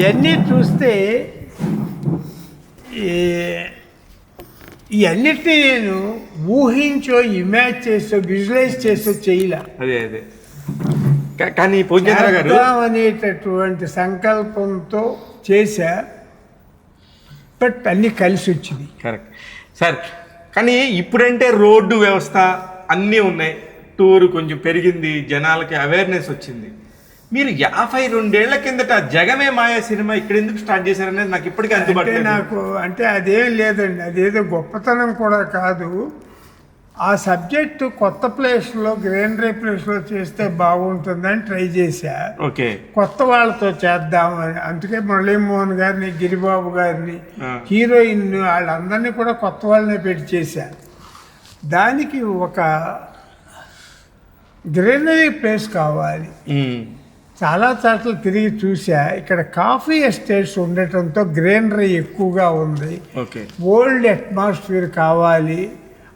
Speaker 2: ఇవన్నీ చూస్తే ఇవన్నిటినీ నేను ఊహించో, ఇమాజ్ చేసో, విజువలైజ్ చేసో చేయలే.
Speaker 1: అదే కానీ పూజేంద్ర గారు
Speaker 2: అనేటటువంటి సంకల్పంతో చేశా, బట్ అన్నీ కలిసి వచ్చింది.
Speaker 1: Correct sir. కానీ ఇప్పుడంటే రోడ్డు వ్యవస్థ అన్నీ ఉన్నాయి, టూర్ కొంచెం పెరిగింది, జనాలకి అవేర్నెస్ వచ్చింది. మీరు 52 ఏళ్ల కిందట జగమే మాయ సినిమా ఇక్కడ ఎందుకు స్టార్ట్ చేశారనేది నాకు ఇప్పటికీ అందుబాటులో.
Speaker 2: నాకు అంటే అదేం లేదండి, అదేదో గొప్పతనం కూడా కాదు. ఆ సబ్జెక్టు కొత్త ప్లేస్లో, గ్రీనరీ ప్లేస్లో చేస్తే బాగుంటుందని ట్రై చేశా.
Speaker 1: ఓకే,
Speaker 2: కొత్త వాళ్ళతో చేద్దామని. అందుకే మురళీమోహన్ గారిని, గిరిబాబు గారిని, హీరోయిన్ వాళ్ళందరినీ కూడా కొత్త వాళ్ళనే పెట్టి చేశా. దానికి ఒక గ్రీనరీ ప్లేస్ కావాలి. చాలా చోట్ల తిరిగి చూసా, ఇక్కడ కాఫీ ఎస్టేట్స్ ఉండటంతో గ్రీనరీ ఎక్కువగా ఉంది. ఓల్డ్ అట్మాస్ఫియర్ కావాలి,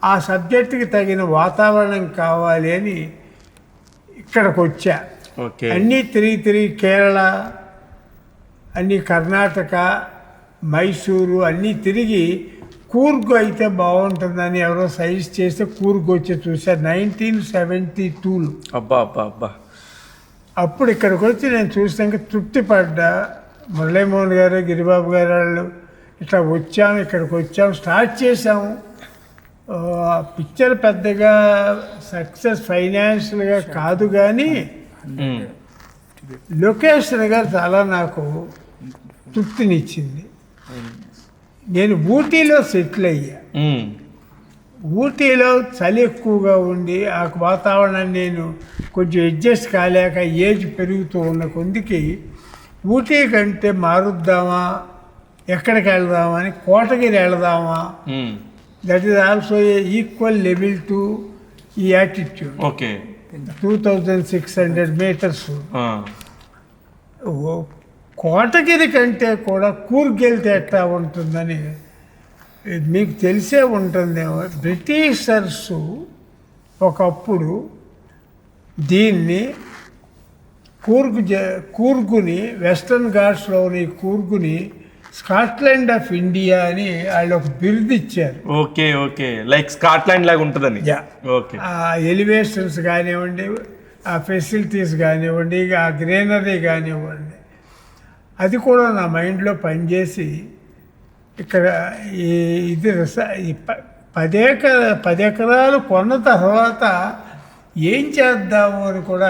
Speaker 2: ఆ సబ్జెక్టుకి తగిన వాతావరణం కావాలి అని ఇక్కడికి వచ్చా. అన్నీ తిరిగి కేరళ, అన్నీ కర్ణాటక, మైసూరు అన్నీ తిరిగి కూర్గు అయితే బాగుంటుందని ఎవరో సజెస్ట్ చేస్తే కూర్గు వచ్చి చూసా 1972లో.
Speaker 1: అబ్బా.
Speaker 2: అప్పుడు ఇక్కడికి వచ్చి నేను చూసాక తృప్తి పడ్డా. మురళీమోహన్ గారు, గిరిబాబు గారు వాళ్ళు ఇట్లా వచ్చాము, ఇక్కడికి వచ్చాము, స్టార్ట్ చేసాము. పిక్చర్ పెద్దగా సక్సెస్ ఫైనాన్షియల్గా కాదు, కానీ లొకేషన్గా చాలా నాకు తృప్తినిచ్చింది. నేను ఊటీలో సెటిల్ అయ్యా. ఊటీలో చలి ఎక్కువగా ఉండి ఆ వాతావరణాన్ని నేను కొంచెం అడ్జస్ట్ కాలేక ఏజ్ పెరుగుతూ ఉన్న కొందికి ఊటీ కంటే మారుద్దామా, ఎక్కడికి వెళదామా అని కోటగిరి వెళదామా. That is also equal level to ఈ యాటిట్యూడ్.
Speaker 1: Okay,
Speaker 2: 2600 meters. కోటగిరి కంటే కూడా కూర్గ్ వెళ్తే ఎట్లా ఉంటుందని మీకు తెలిసే ఉంటుందేమో. బ్రిటిషర్స్ ఒకప్పుడు దీన్ని కూర్గుని వెస్టర్న్ ఘాట్స్లోని కూర్గుని స్కాట్లాండ్ ఆఫ్ ఇండియా అని వాళ్ళు ఒక బిరుదు ఇచ్చారు.
Speaker 1: ఓకే ఓకే, లైక్ స్కాట్లాండ్ లాగా ఉంటుందని. ఓకే,
Speaker 2: ఆ ఎలివేషన్స్ కానివ్వండి, ఆ ఫెసిలిటీస్ కానివ్వండి, ఆ గ్రీనరీ కానివ్వండి, అది కూడా నా మైండ్లో పనిచేసి ఇక్కడ ఇది 10 ఎకరాలు కొన్న తర్వాత ఏం చేద్దాము అని కూడా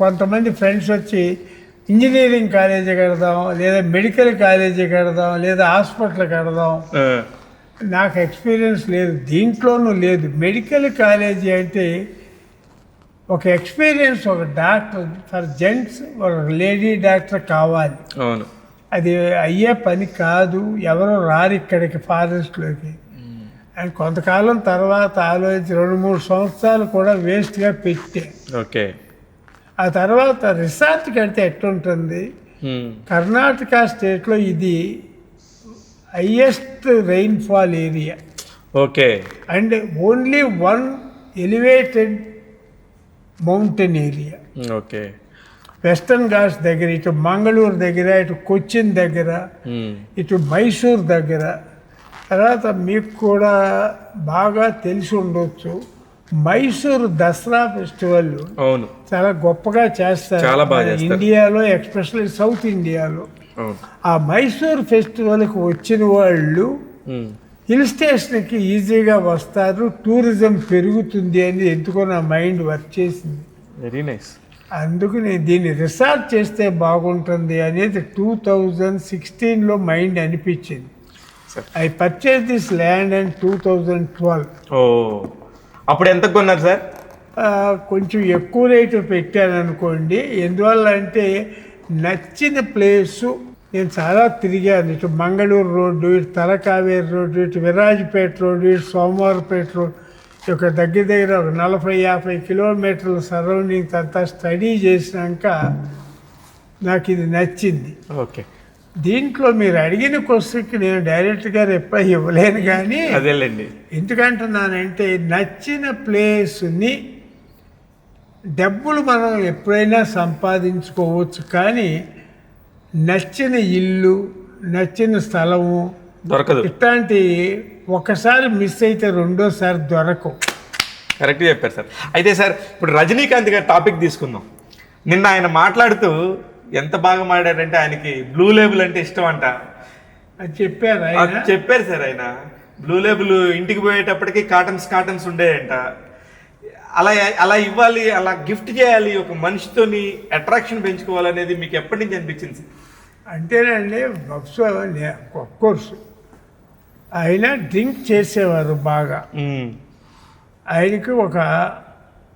Speaker 2: కొంతమంది ఫ్రెండ్స్ వచ్చి ఇంజనీరింగ్ కాలేజీ కడదాం, లేదా మెడికల్ కాలేజీ కడదాం, లేదా హాస్పిటల్ కడదాం. నాకు ఎక్స్పీరియన్స్ లేదు, దీంట్లోనూ లేదు. మెడికల్ కాలేజీ అంటే ఒక ఎక్స్పీరియన్స్, ఒక డాక్టర్ ఫర్ జెంట్స్, ఒక లేడీ డాక్టర్ కావాలి.
Speaker 1: అవును,
Speaker 2: అది అయ్యే పని కాదు. ఎవరో రారు ఇక్కడికి ఫారెస్ట్లోకి. అండ్ కొంతకాలం తర్వాత ఆలోచించి 2-3 సంవత్సరాలు కూడా వేస్ట్గా పెట్టే.
Speaker 1: ఓకే,
Speaker 2: ఆ తర్వాత రిసార్ట్ కడితే ఎట్లుంటుంది. కర్ణాటక స్టేట్లో ఇది highest rainfall area.
Speaker 1: Okay,
Speaker 2: and only 1 elevated mountain area.
Speaker 1: Okay,
Speaker 2: western Ghats దగ్గర, ఇటు మంగళూరు దగ్గర, ఇటు కొచ్చిన్ దగ్గర, ఇటు మైసూర్ దగ్గర. తర్వాత మీకు కూడా బాగా తెలిసి ఉండొచ్చు, మైసూరు దసరా ఫెస్టివల్
Speaker 1: అవును
Speaker 2: చాలా గొప్పగా చేస్తారు.
Speaker 1: చాలా బాగా
Speaker 2: ఇండియాలో, ఎస్పెషల్లీ సౌత్ ఇండియాలో. ఆ మైసూర్ ఫెస్టివల్కి వచ్చిన వాళ్ళు హిల్ స్టేషన్కి ఈజీగా వస్తారు, టూరిజం పెరుగుతుంది అని ఎందుకో నా మైండ్ వర్క్ చేసింది.
Speaker 1: Very nice.
Speaker 2: అందుకని దీన్ని రిసార్ట్ చేస్తే బాగుంటుంది అనేది 2016లో మైండ్ అనిపించింది. I purchase this land and 2012.
Speaker 1: ఓ, అప్పుడు ఎంత కొన్నారు సార్?
Speaker 2: కొంచెం ఎక్కువ రేటు పెట్టాను అనుకోండి. ఎందువల్ల అంటే నచ్చిన ప్లేసు నేను చాలా తిరిగాను. ఇటు మంగళూరు రోడ్డు, ఇటు తలకావేరి రోడ్డు, ఇటు విరాజ్పేట రోడ్డు, ఇటు సోమవారపేట రోడ్డు, ఒక దగ్గర ఒక 40-50 కిలోమీటర్ల సరౌండింగ్స్ అంతా స్టడీ చేసినాక నాకు ఇది నచ్చింది.
Speaker 1: ఓకే,
Speaker 2: దీంట్లో మీరు అడిగిన క్వశ్చన్కి నేను డైరెక్ట్గా రిప్లై ఇవ్వలేను. కానీ
Speaker 1: అదేలేండి,
Speaker 2: ఎందుకంటున్నానంటే నచ్చిన ప్లేస్ని డబ్బులు మనం ఎప్పుడైనా సంపాదించుకోవచ్చు, కానీ నచ్చిన ఇల్లు, నచ్చిన స్థలము
Speaker 1: దొరకదు.
Speaker 2: ఇట్లాంటి ఒకసారి మిస్ అయితే రెండోసారి దొరకవు.
Speaker 1: కరెక్ట్గా చెప్పారు సార్. అయితే సార్, ఇప్పుడు రజనీకాంత్ గారి టాపిక్ తీసుకుందాం. నిన్న ఆయన మాట్లాడుతూ ఎంత బాగా మాట్లాడారంటే, ఆయనకి బ్లూ లేబుల్ అంటే ఇష్టం అంట.
Speaker 2: అది చెప్పారు
Speaker 1: చెప్పారు సార్. ఆయన బ్లూ లేబుల్ ఇంటికి పోయేటప్పటికి కాటన్స్ ఉండేయంట. అలా ఇవ్వాలి, అలా గిఫ్ట్ చేయాలి, ఒక మనిషితోని అట్రాక్షన్ పెంచుకోవాలనేది మీకు ఎప్పటి నుంచి అనిపించింది సార్?
Speaker 2: అంటేనండి, కోర్స్ ఆయన డ్రింక్ చేసేవారు బాగా. ఆయనకి ఒక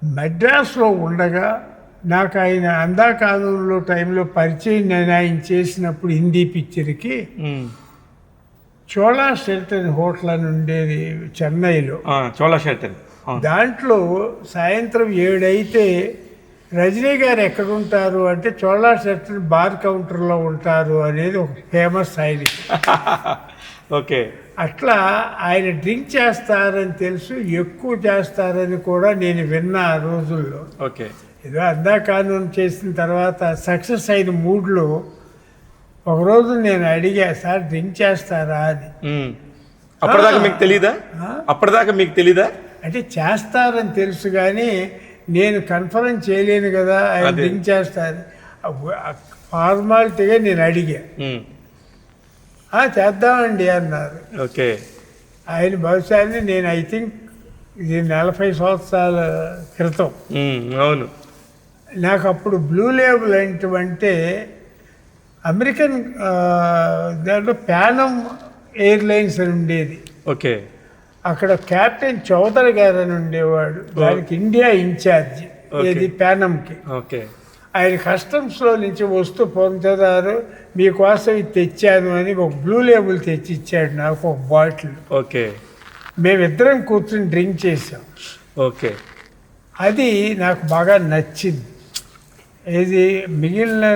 Speaker 2: మద్రాసులో ఉండగా నాకు ఆయన అందాకాలంలో టైంలో పరిచయం నేను ఆయన చేసినప్పుడు హిందీ పిక్చర్కి చోళా షెల్టన్ హోటల్ అని ఉండేది చెన్నైలో.
Speaker 1: చోళా షెల్టన్.
Speaker 2: దాంట్లో సాయంత్రం 7 అయితే రజనీ గారు ఎక్కడుంటారు అంటే చోళా షెల్టన్ బార్ కౌంటర్లో ఉంటారు అనేది ఒక ఫేమస్ ఆయనకి.
Speaker 1: ఓకే,
Speaker 2: అట్లా ఆయన డ్రింక్ చేస్తారని తెలుసు, ఎక్కువ చేస్తారని కూడా నేను విన్నా ఆ రోజుల్లో.
Speaker 1: ఓకే,
Speaker 2: ఏదో అందాకాలం చేసిన తర్వాత సక్సెస్ అయిన మూడ్లో ఒకరోజు నేను అడిగా, సార్ డ్రింక్ చేస్తారా అని.
Speaker 1: అప్పటిదాకా మీకు తెలీదా? అంటే
Speaker 2: చేస్తారని తెలుసు, కానీ నేను కన్ఫర్మ్ చేయలేను కదా ఆయన డ్రింక్ చేస్తారు. ఫార్మాలిటీగా నేను అడిగా. చేద్దామండి అన్నారు.
Speaker 1: ఓకే,
Speaker 2: ఆయన బహుశా నేను ఐ థింక్ ఇది 40 సంవత్సరాల క్రితం.
Speaker 1: అవును.
Speaker 2: నాకు అప్పుడు బ్లూ లేబుల్ అంటే అమెరికన్ దాంట్లో ప్యానమ్ ఎయిర్లైన్స్ అని ఉండేది.
Speaker 1: ఓకే.
Speaker 2: అక్కడ కెప్టెన్ చౌదరి గారు అని ఉండేవాడు, దానికి ఇండియా ఇన్ఛార్జ్ ఏది ప్యానమ్కి.
Speaker 1: ఓకే.
Speaker 2: ఆయన కస్టమ్స్లో నుంచి వస్తూ పొందుతారు, మీకోసం ఇది తెచ్చాను అని ఒక బ్లూ లేబుల్ తెచ్చి ఇచ్చాడు నాకు, ఒక బాటిల్.
Speaker 1: ఓకే.
Speaker 2: మేమిద్దరం కూర్చొని డ్రింక్ చేసాం.
Speaker 1: ఓకే.
Speaker 2: అది నాకు బాగా నచ్చింది. ఇది మిగిలిన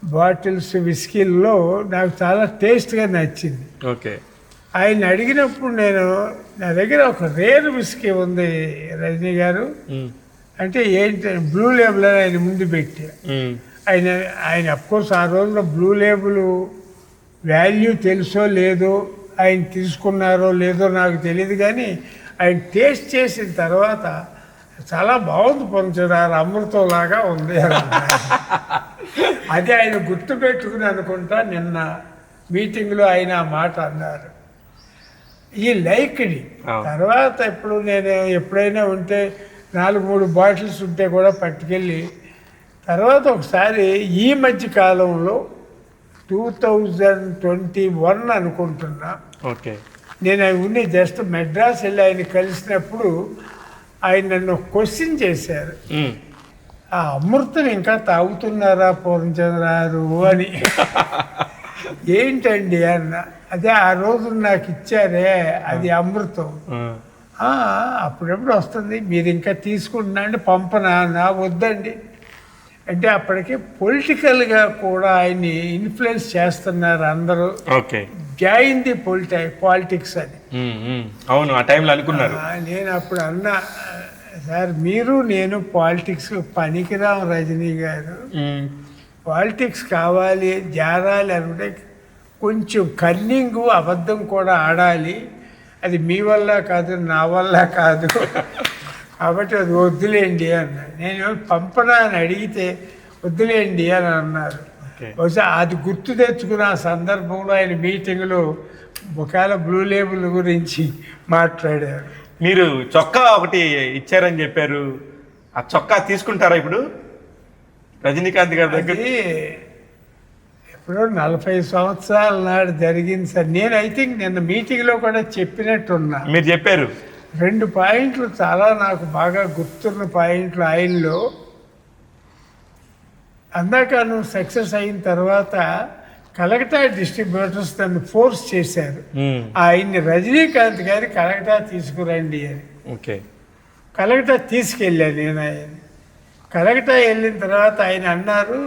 Speaker 2: బాటిల్స్ విస్కీల్లో నాకు చాలా టేస్ట్గా నచ్చింది.
Speaker 1: ఓకే.
Speaker 2: ఆయన అడిగినప్పుడు నా దగ్గర ఒక రేర్ విస్కీ ఉంది రజనీ గారు అంటే ఏంటి, బ్లూ లేబుల్ అని ఆయన ముందు పెట్టి ఆయన అఫ్కోర్స్ ఆ రోజున బ్లూ లేబుల్ వాల్యూ తెలుసో లేదో, ఆయన తీసుకున్నారో లేదో నాకు తెలియదు, కానీ ఆయన టేస్ట్ చేసిన తర్వాత చాలా బాగుంది పొందుతున్నారు, అమృతం లాగా ఉంది. అది ఆయన గుర్తుపెట్టుకుని అనుకుంటా నిన్న మీటింగ్లో ఆయన ఆ మాట అన్నారు. ఈ లైక్ని తర్వాత ఇప్పుడు నేను ఎప్పుడైనా ఉంటే 4-3 బాటిల్స్ ఉంటే కూడా పట్టుకెళ్ళి తర్వాత ఒకసారి ఈ మధ్య కాలంలో 2021 అనుకుంటున్నా,
Speaker 1: ఓకే,
Speaker 2: నేను అవి ఉండి జస్ట్ మెడ్రాస్ వెళ్ళి ఆయన కలిసినప్పుడు ఆయన నన్ను క్వశ్చన్ చేశారు, ఆ అమృతం ఇంకా తాగుతున్నారా పూర్ణచంద్రారు అని. ఏంటండి అన్న, అదే ఆ రోజు నాకు ఇచ్చారే అది అమృతం, అప్పుడెప్పుడు వస్తుంది, మీరు ఇంకా తీసుకుంటున్నా అంటే పంపనా, నా వద్దండి అంటే అప్పటికి పొలిటికల్గా కూడా ఆయన్ని ఇన్ఫ్లుయెన్స్ చేస్తున్నారు అందరూ.
Speaker 1: ఓకే.
Speaker 2: జాయిన్ ది పాలిటిక్స్ అని.
Speaker 1: అవును, ఆ టైంలో అనుకున్నారు.
Speaker 2: నేను అప్పుడు అన్నా, సార్ మీరు నేను పాలిటిక్స్ పనికిరాం రజనీ గారు, పాలిటిక్స్ కావాలి జారాలి అనుకుంటే కొంచెం కన్నింగు అబద్ధం కూడా ఆడాలి, అది మీ వల్ల కాదు నా వల్ల కాదు, కాబట్టి అది వద్దులేండి అన్నాడు. నేను పంపనా అని అడిగితే వద్దులేండి అని అన్నారు. బహుశా అది గుర్తు తెచ్చుకున్న ఆ సందర్భంలో ఆయన మీటింగ్లో ఒకవేళ బ్లూ లేబుల్ గురించి మాట్లాడారు.
Speaker 1: మీరు చొక్కా ఒకటి ఇచ్చారని చెప్పారు, ఆ చొక్కా తీసుకుంటారా ఇప్పుడు రజనీకాంత్ గారి దగ్గర?
Speaker 2: ఎప్పుడో 40 సంవత్సరాల నాడు జరిగింది సార్. నేను ఐ థింక్ నిన్న మీటింగ్లో కూడా చెప్పినట్టున్నా.
Speaker 1: మీరు చెప్పారు
Speaker 2: 2 పాయింట్లు చాలా నాకు బాగా గుర్తున్న పాయింట్లు ఆయనలో. అందాక నువ్వు సక్సెస్ అయిన తర్వాత కలకటా డిస్ట్రిబ్యూటర్స్ నన్ను ఫోర్స్ చేశారు, ఆయన్ని రజనీకాంత్ గారి కలకటా తీసుకురండి అని.
Speaker 1: ఓకే.
Speaker 2: కలకటా తీసుకెళ్ళాను నేను ఆయన. కలకటా వెళ్ళిన తర్వాత ఆయన అన్నారు,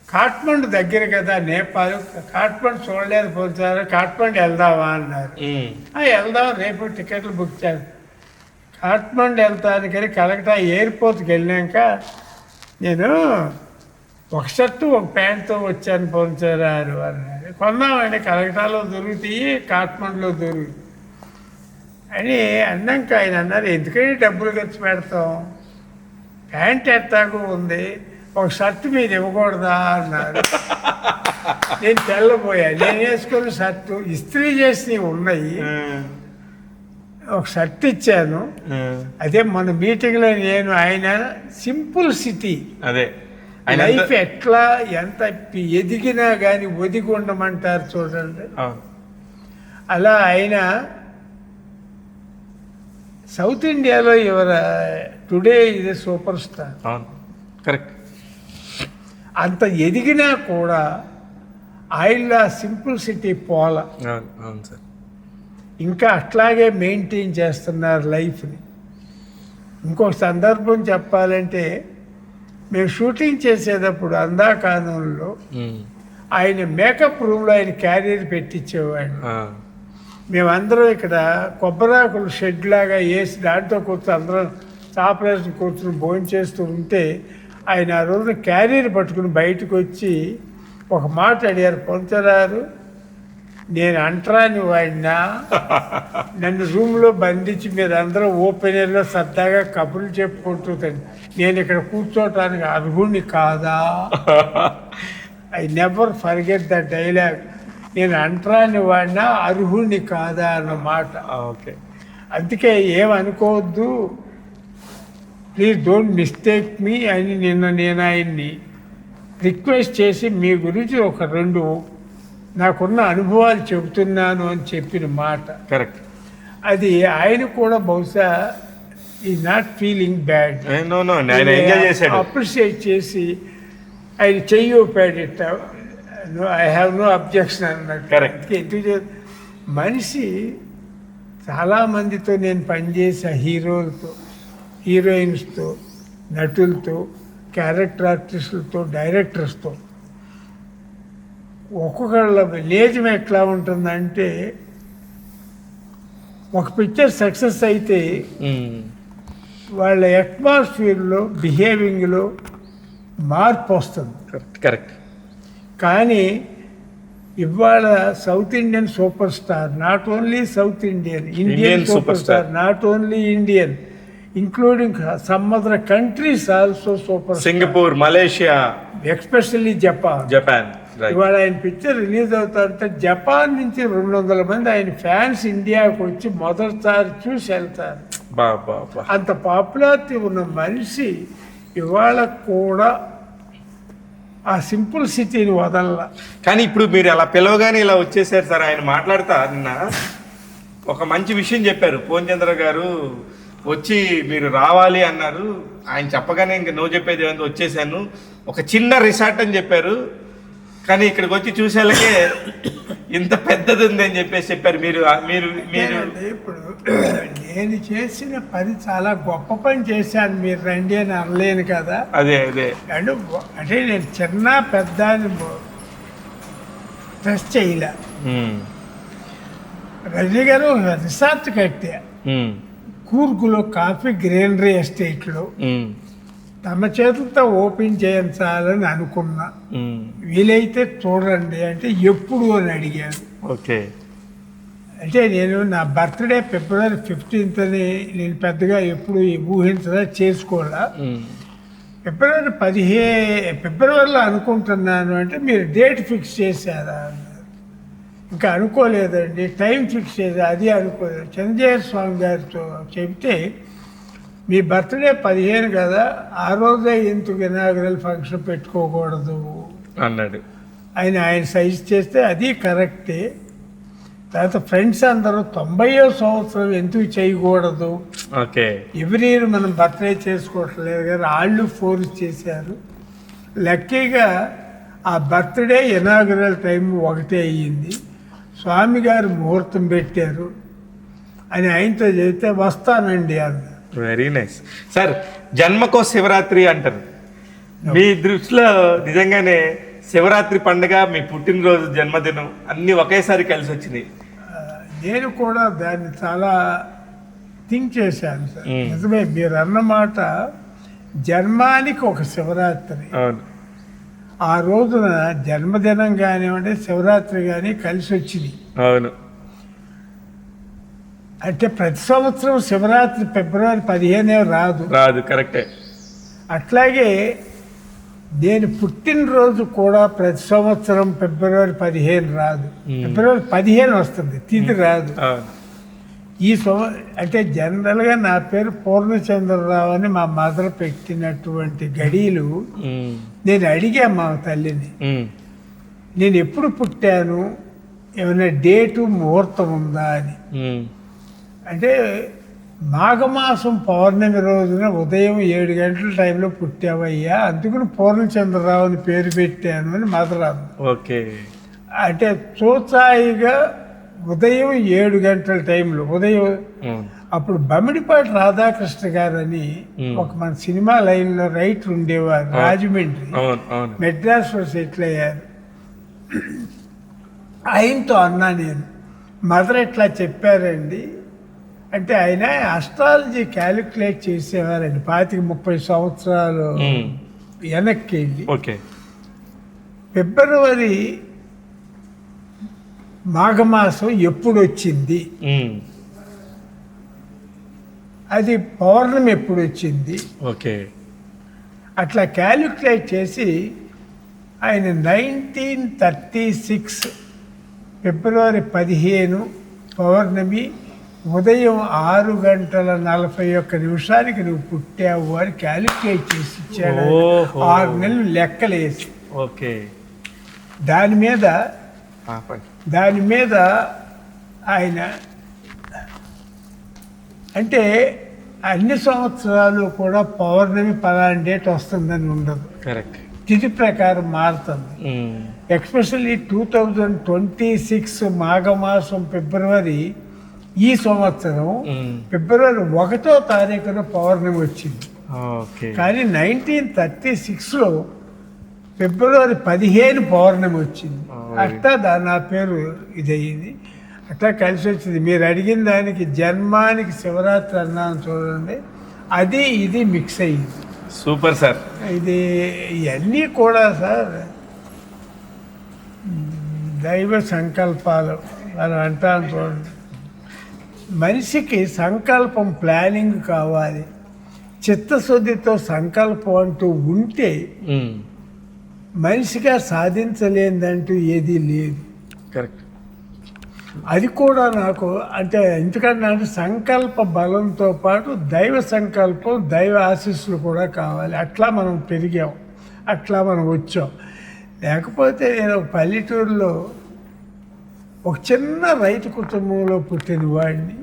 Speaker 2: కాఠ్మండు దగ్గర కదా నేపాల్, కాఠ్మండు చూడలేదు పోతారు, కాఠ్మండు వెళ్దామా అన్నారు. వెళ్దాం, రేపు టికెట్లు బుక్ చేస్తాను. కాఠ్మండు వెళ్తానికి కలకటా ఎయిర్పోర్ట్కి వెళ్ళాక నేను ఒక షర్టు ఒక ప్యాంట్తో వచ్చాను పోంచారు అన్నారు. కొన్నామండి, కలకటాలో దొరుకుతాయి, కాఠ్మండులో దొరుకుతాయి అని అన్నాక ఆయన అన్నారు, ఎందుకంటే డబ్బులు ఖర్చు పెడతాం, ప్యాంట్ ఎట్టాకు ఉంది, ఒక షర్ట్ మీరు ఇవ్వకూడదా అన్నారు. నేను తెల్లబోయాను. నేను వేసుకున్న షర్టు ఇస్త్రీ చేసి ఉన్నాయి, ఒక షర్ట్ ఇచ్చాను. అదే మన మీటింగ్లో నేను ఆయన సింపుల్ సిటీ,
Speaker 1: అదే
Speaker 2: లైఫ్ ఎట్లా ఎంత ఎదిగినా కానీ ఒదిగి ఉండమంటారు చూడండి, అలా ఆయన సౌత్ ఇండియాలో టుడే ఇది సూపర్ స్టార్.
Speaker 1: కరెక్ట్.
Speaker 2: అంత ఎదిగినా కూడా ఆయనలో సింపుల్ సిటీ పోల, ఇంకా అట్లాగే మెయింటైన్ చేస్తున్నారు లైఫ్ని. ఇంకొక సందర్భం చెప్పాలంటే, మేము షూటింగ్ చేసేటప్పుడు అందాకానంలో ఆయన మేకప్ రూమ్లో ఆయన క్యారియర్ పెట్టించేవాడు. మేమందరం ఇక్కడ కొబ్బరాకులు షెడ్ లాగా వేసి దాంట్లో కూర్చొని అందరం చాపలేసి కూర్చొని భోజనం చేస్తూ ఉంటే ఆయన ఆ రోజున క్యారియర్ పట్టుకుని బయటకు వచ్చి ఒక మాట అడిగారు, పొంచరారు నేను అంటరాని వాడినా, నన్ను రూమ్లో బంధించి మీరు అందరూ ఓపెన్ ఎయిర్లో సరదాగా కబుర్లు చెప్పుకుంటుందండి, నేను ఇక్కడ కూర్చోటానికి అర్హుణ్ణి కాదా? I never forget the dialogue. నేను అంటరాని వాడినా అర్హుణ్ణి కాదా అన్నమాట.
Speaker 1: ఓకే.
Speaker 2: అందుకే ఏమనుకోవద్దు, ప్లీజ్ డోంట్ మిస్టేక్ మీ అని నిన్న నేను ఆయన్ని రిక్వెస్ట్ చేసి మీ గురించి ఒక 2 నాకున్న అనుభవాలు చెబుతున్నాను అని చెప్పిన మాట.
Speaker 1: కరెక్ట్.
Speaker 2: అది ఆయన కూడా బహుశా ఈ నాట్ ఫీలింగ్ బ్యాడ్,
Speaker 1: ఆయన ఎంజాయ్ చేశాడు,
Speaker 2: అప్రిషియేట్ చేసి ఆయన చెయ్యి ఊపాడు. ఐ హ్యావ్ నో అబ్జెక్షన్ అన్నట్టు.
Speaker 1: కరెక్ట్.
Speaker 2: మనిషి చాలామందితో నేను పనిచేసే హీరోలతో, హీరోయిన్స్తో, నటులతో, క్యారెక్టర్ ఆర్టిస్టులతో, డైరెక్టర్స్తో ఒక్కొక్కళ్ళ లేజం ఎట్లా ఉంటుందంటే ఒక పిక్చర్ సక్సెస్ అయితే వాళ్ళ అట్మాస్ఫియర్లో, బిహేవింగ్లో మార్పు వస్తుంది.
Speaker 1: కరెక్ట్.
Speaker 2: కానీ ఇవాళ south Indian super star, not only south Indian super star, not only Indian, including some other countries also super.
Speaker 1: Singapore, Malaysia,
Speaker 2: especially Japan. ఇవాళ ఆయన పిక్చర్ రిలీజ్ అవుతారంటే జపాన్ నుంచి 200 మంది ఆయన ఫ్యాన్స్ ఇండియాకు వచ్చి మొదటిసారి చూసి వెళ్తారు. అంత పాపులారిటీ ఉన్న మనిషి ఇవాళ కూడా ఆ సింపుల్ సిటీని వదల.
Speaker 1: కానీ ఇప్పుడు మీరు అలా పిలవగానే ఇలా వచ్చేసారు సార్. ఆయన మాట్లాడుతా నిన్న ఒక మంచి విషయం చెప్పారు. పూర్ణచంద్ర గారు వచ్చి మీరు రావాలి అన్నారు. ఆయన చెప్పగానే ఇంక నో చెప్పేది ఏమంటే వచ్చేసాను. ఒక చిన్న రిసార్ట్ అని చెప్పారు, కానీ ఇక్కడికి వచ్చి చూసేళ్ళకే ఇంత పెద్దది ఉంది అని చెప్పారు. మీరు మీరు మీరు
Speaker 2: ఇప్పుడు నేను చేసిన పని చాలా గొప్ప పని చేశాను, మీరు రండి అని అనలేను కదా.
Speaker 1: అదే
Speaker 2: అంటే నేను చిన్న పెద్ద అని టెస్ట్ చేయలే. రజనీ గారు రిసార్ట్ కట్టా కూర్గులో, కాఫీ గ్రీనరీ ఎస్టేట్లో. తమ చేతులతో ఓపెన్ చేయించాలని అనుకున్నా. వీలైతే చూడండి అంటే ఎప్పుడు అని అడిగాను.
Speaker 1: ఓకే.
Speaker 2: అంటే నేను నా బర్త్డే February 15th అని నేను పెద్దగా ఎప్పుడు ఊహించదా, చేసుకోవాలా. ఫిబ్రవరిలో అనుకుంటున్నాను అంటే మీరు డేట్ ఫిక్స్ చేశారా అన్నారు. ఇంకా అనుకోలేదండి, టైం ఫిక్స్ చేశా, అది అనుకోలేదు. చంద్రయ్య స్వామి గారితో చెబితే మీ బర్త్డే 15 కదా, ఆ రోజే ఎందుకు ఇనాగరల్ ఫంక్షన్ పెట్టుకోకూడదు
Speaker 1: అన్నాడు.
Speaker 2: ఆయన సజెస్ట్ చేస్తే అది కరెక్టే. తర్వాత ఫ్రెండ్స్ అందరూ 90వ సంవత్సరం ఎందుకు చేయకూడదు,
Speaker 1: ఓకే,
Speaker 2: ఎవ్రీ ఇయర్ మనం బర్త్డే చేసుకోవట్లేదు కదా, వాళ్ళు ఫోర్స్ చేశారు. లక్కీగా ఆ బర్త్డే ఇనాగరల్ టైం 1 అయ్యింది. స్వామి గారు ముహూర్తం పెట్టారు అని ఆయనతో చెబితే వస్తానండి అన్న.
Speaker 1: Very nice sir. జన్మకో శివరాత్రి అంటారు. మీ దృష్టిలో నిజంగానే శివరాత్రి పండుగ, మీ పుట్టినరోజు, జన్మదినం అన్నీ ఒకేసారి కలిసి వచ్చినాయి.
Speaker 2: నేను కూడా దాన్ని చాలా థింక్ చేశాను సార్. నిజమే మీరు అన్నమాట, జన్మానికి ఒక శివరాత్రి.
Speaker 1: అవును.
Speaker 2: ఆ రోజున జన్మదినం కానివ్వండి, శివరాత్రి కానీ కలిసి వచ్చింది.
Speaker 1: అవును.
Speaker 2: అంటే ప్రతి సంవత్సరం శివరాత్రి February 15 రాదు.
Speaker 1: కరెక్టే.
Speaker 2: అట్లాగే నేను పుట్టినరోజు కూడా ప్రతి సంవత్సరం February 15 రాదు. February 15 వస్తుంది, తిథి రాదు. అంటే జనరల్గా నా పేరు పూర్ణచంద్రరావు అని మా మదర్ పెట్టినటువంటి గడియలు నేను అడిగా మా తల్లిని, నేను ఎప్పుడు పుట్టాను, ఏమైనా డేటు ముహూర్తం ఉందా అని. అంటే మాఘమాసం పౌర్ణమి రోజున ఉదయం 7 గంటల టైంలో పుట్టావయ్యా, అందుకని పూర్ణచంద్రరావు అని పేరు పెట్టాను అని మదరాదు.
Speaker 1: ఓకే.
Speaker 2: అంటే చూచాయిగా ఉదయం 7 గంటల టైంలో, ఉదయం అప్పుడు బమిడిపాటి రాధాకృష్ణ గారు అని ఒక మన సినిమా లైన్లో రైటర్ ఉండేవారు, రాజమండ్రి, మెడ్రాస్లో సెటిల్ అయ్యారు. ఆయనతో అన్నా నేను, మదర్ ఎట్లా చెప్పారండి అంటే, ఆయన అస్ట్రాలజీ క్యాలిక్యులేట్ చేసేవారండి 25-30 సంవత్సరాలు వెనక్కి వెళ్ళి. ఫిబ్రవరి మాఘమాసం ఎప్పుడు వచ్చింది, అది పౌర్ణమి ఎప్పుడు వచ్చింది, అట్లా క్యాలిక్యులేట్ చేసి ఆయన 1936 February 15 పౌర్ణమి ఉదయం 6:41 నువ్వు పుట్టావు అని క్యాలిక్యులేట్ చేసి ఇచ్చాడు. 6 నెలలు లెక్కలేసి.
Speaker 1: ఓకే.
Speaker 2: దాని మీద ఆయన అంటే అన్ని సంవత్సరాలు కూడా పౌర్ణమి పలానా డేట్ వస్తుందని ఉండదు.
Speaker 1: కరెక్ట్.
Speaker 2: తిథి ప్రకారం మారుతుంది. ఎక్స్పెషల్లీ 2026 మాఘమాసం ఫిబ్రవరి, ఈ సంవత్సరం ఫిబ్రవరి 1వ తారీఖున పౌర్ణమి వచ్చింది. కానీ 1936లో ఫిబ్రవరి 15 పౌర్ణమి వచ్చింది. అట్లా నా పేరు ఇదయ్యింది. అట్లా కలిసి వచ్చింది. మీరు అడిగిన దానికి జన్మానికి శివరాత్రి అన్నాను చూడండి, అది ఇది మిక్స్ అయ్యింది.
Speaker 1: Super sir.
Speaker 2: ఇది ఇవన్నీ కూడా సార్ దైవ సంకల్పాలు మనం అంటాను చూడండి. మనిషికి సంకల్పం, ప్లానింగ్ కావాలి. చిత్తశుద్ధితో సంకల్పం అంటూ ఉంటే మనిషిగా సాధించలేదంటూ ఏదీ లేదు.
Speaker 1: కరెక్ట్.
Speaker 2: అది కూడా నాకు అంటే ఎందుకంటే సంకల్ప బలంతో పాటు దైవ సంకల్పం, దైవ ఆశీస్సులు కూడా కావాలి. అట్లా మనం పెరిగాం, అట్లా మనం వచ్చాం. లేకపోతే నేను పల్లెటూరులో ఒక చిన్న రైతు కుటుంబంలో పుట్టిన వాడిని.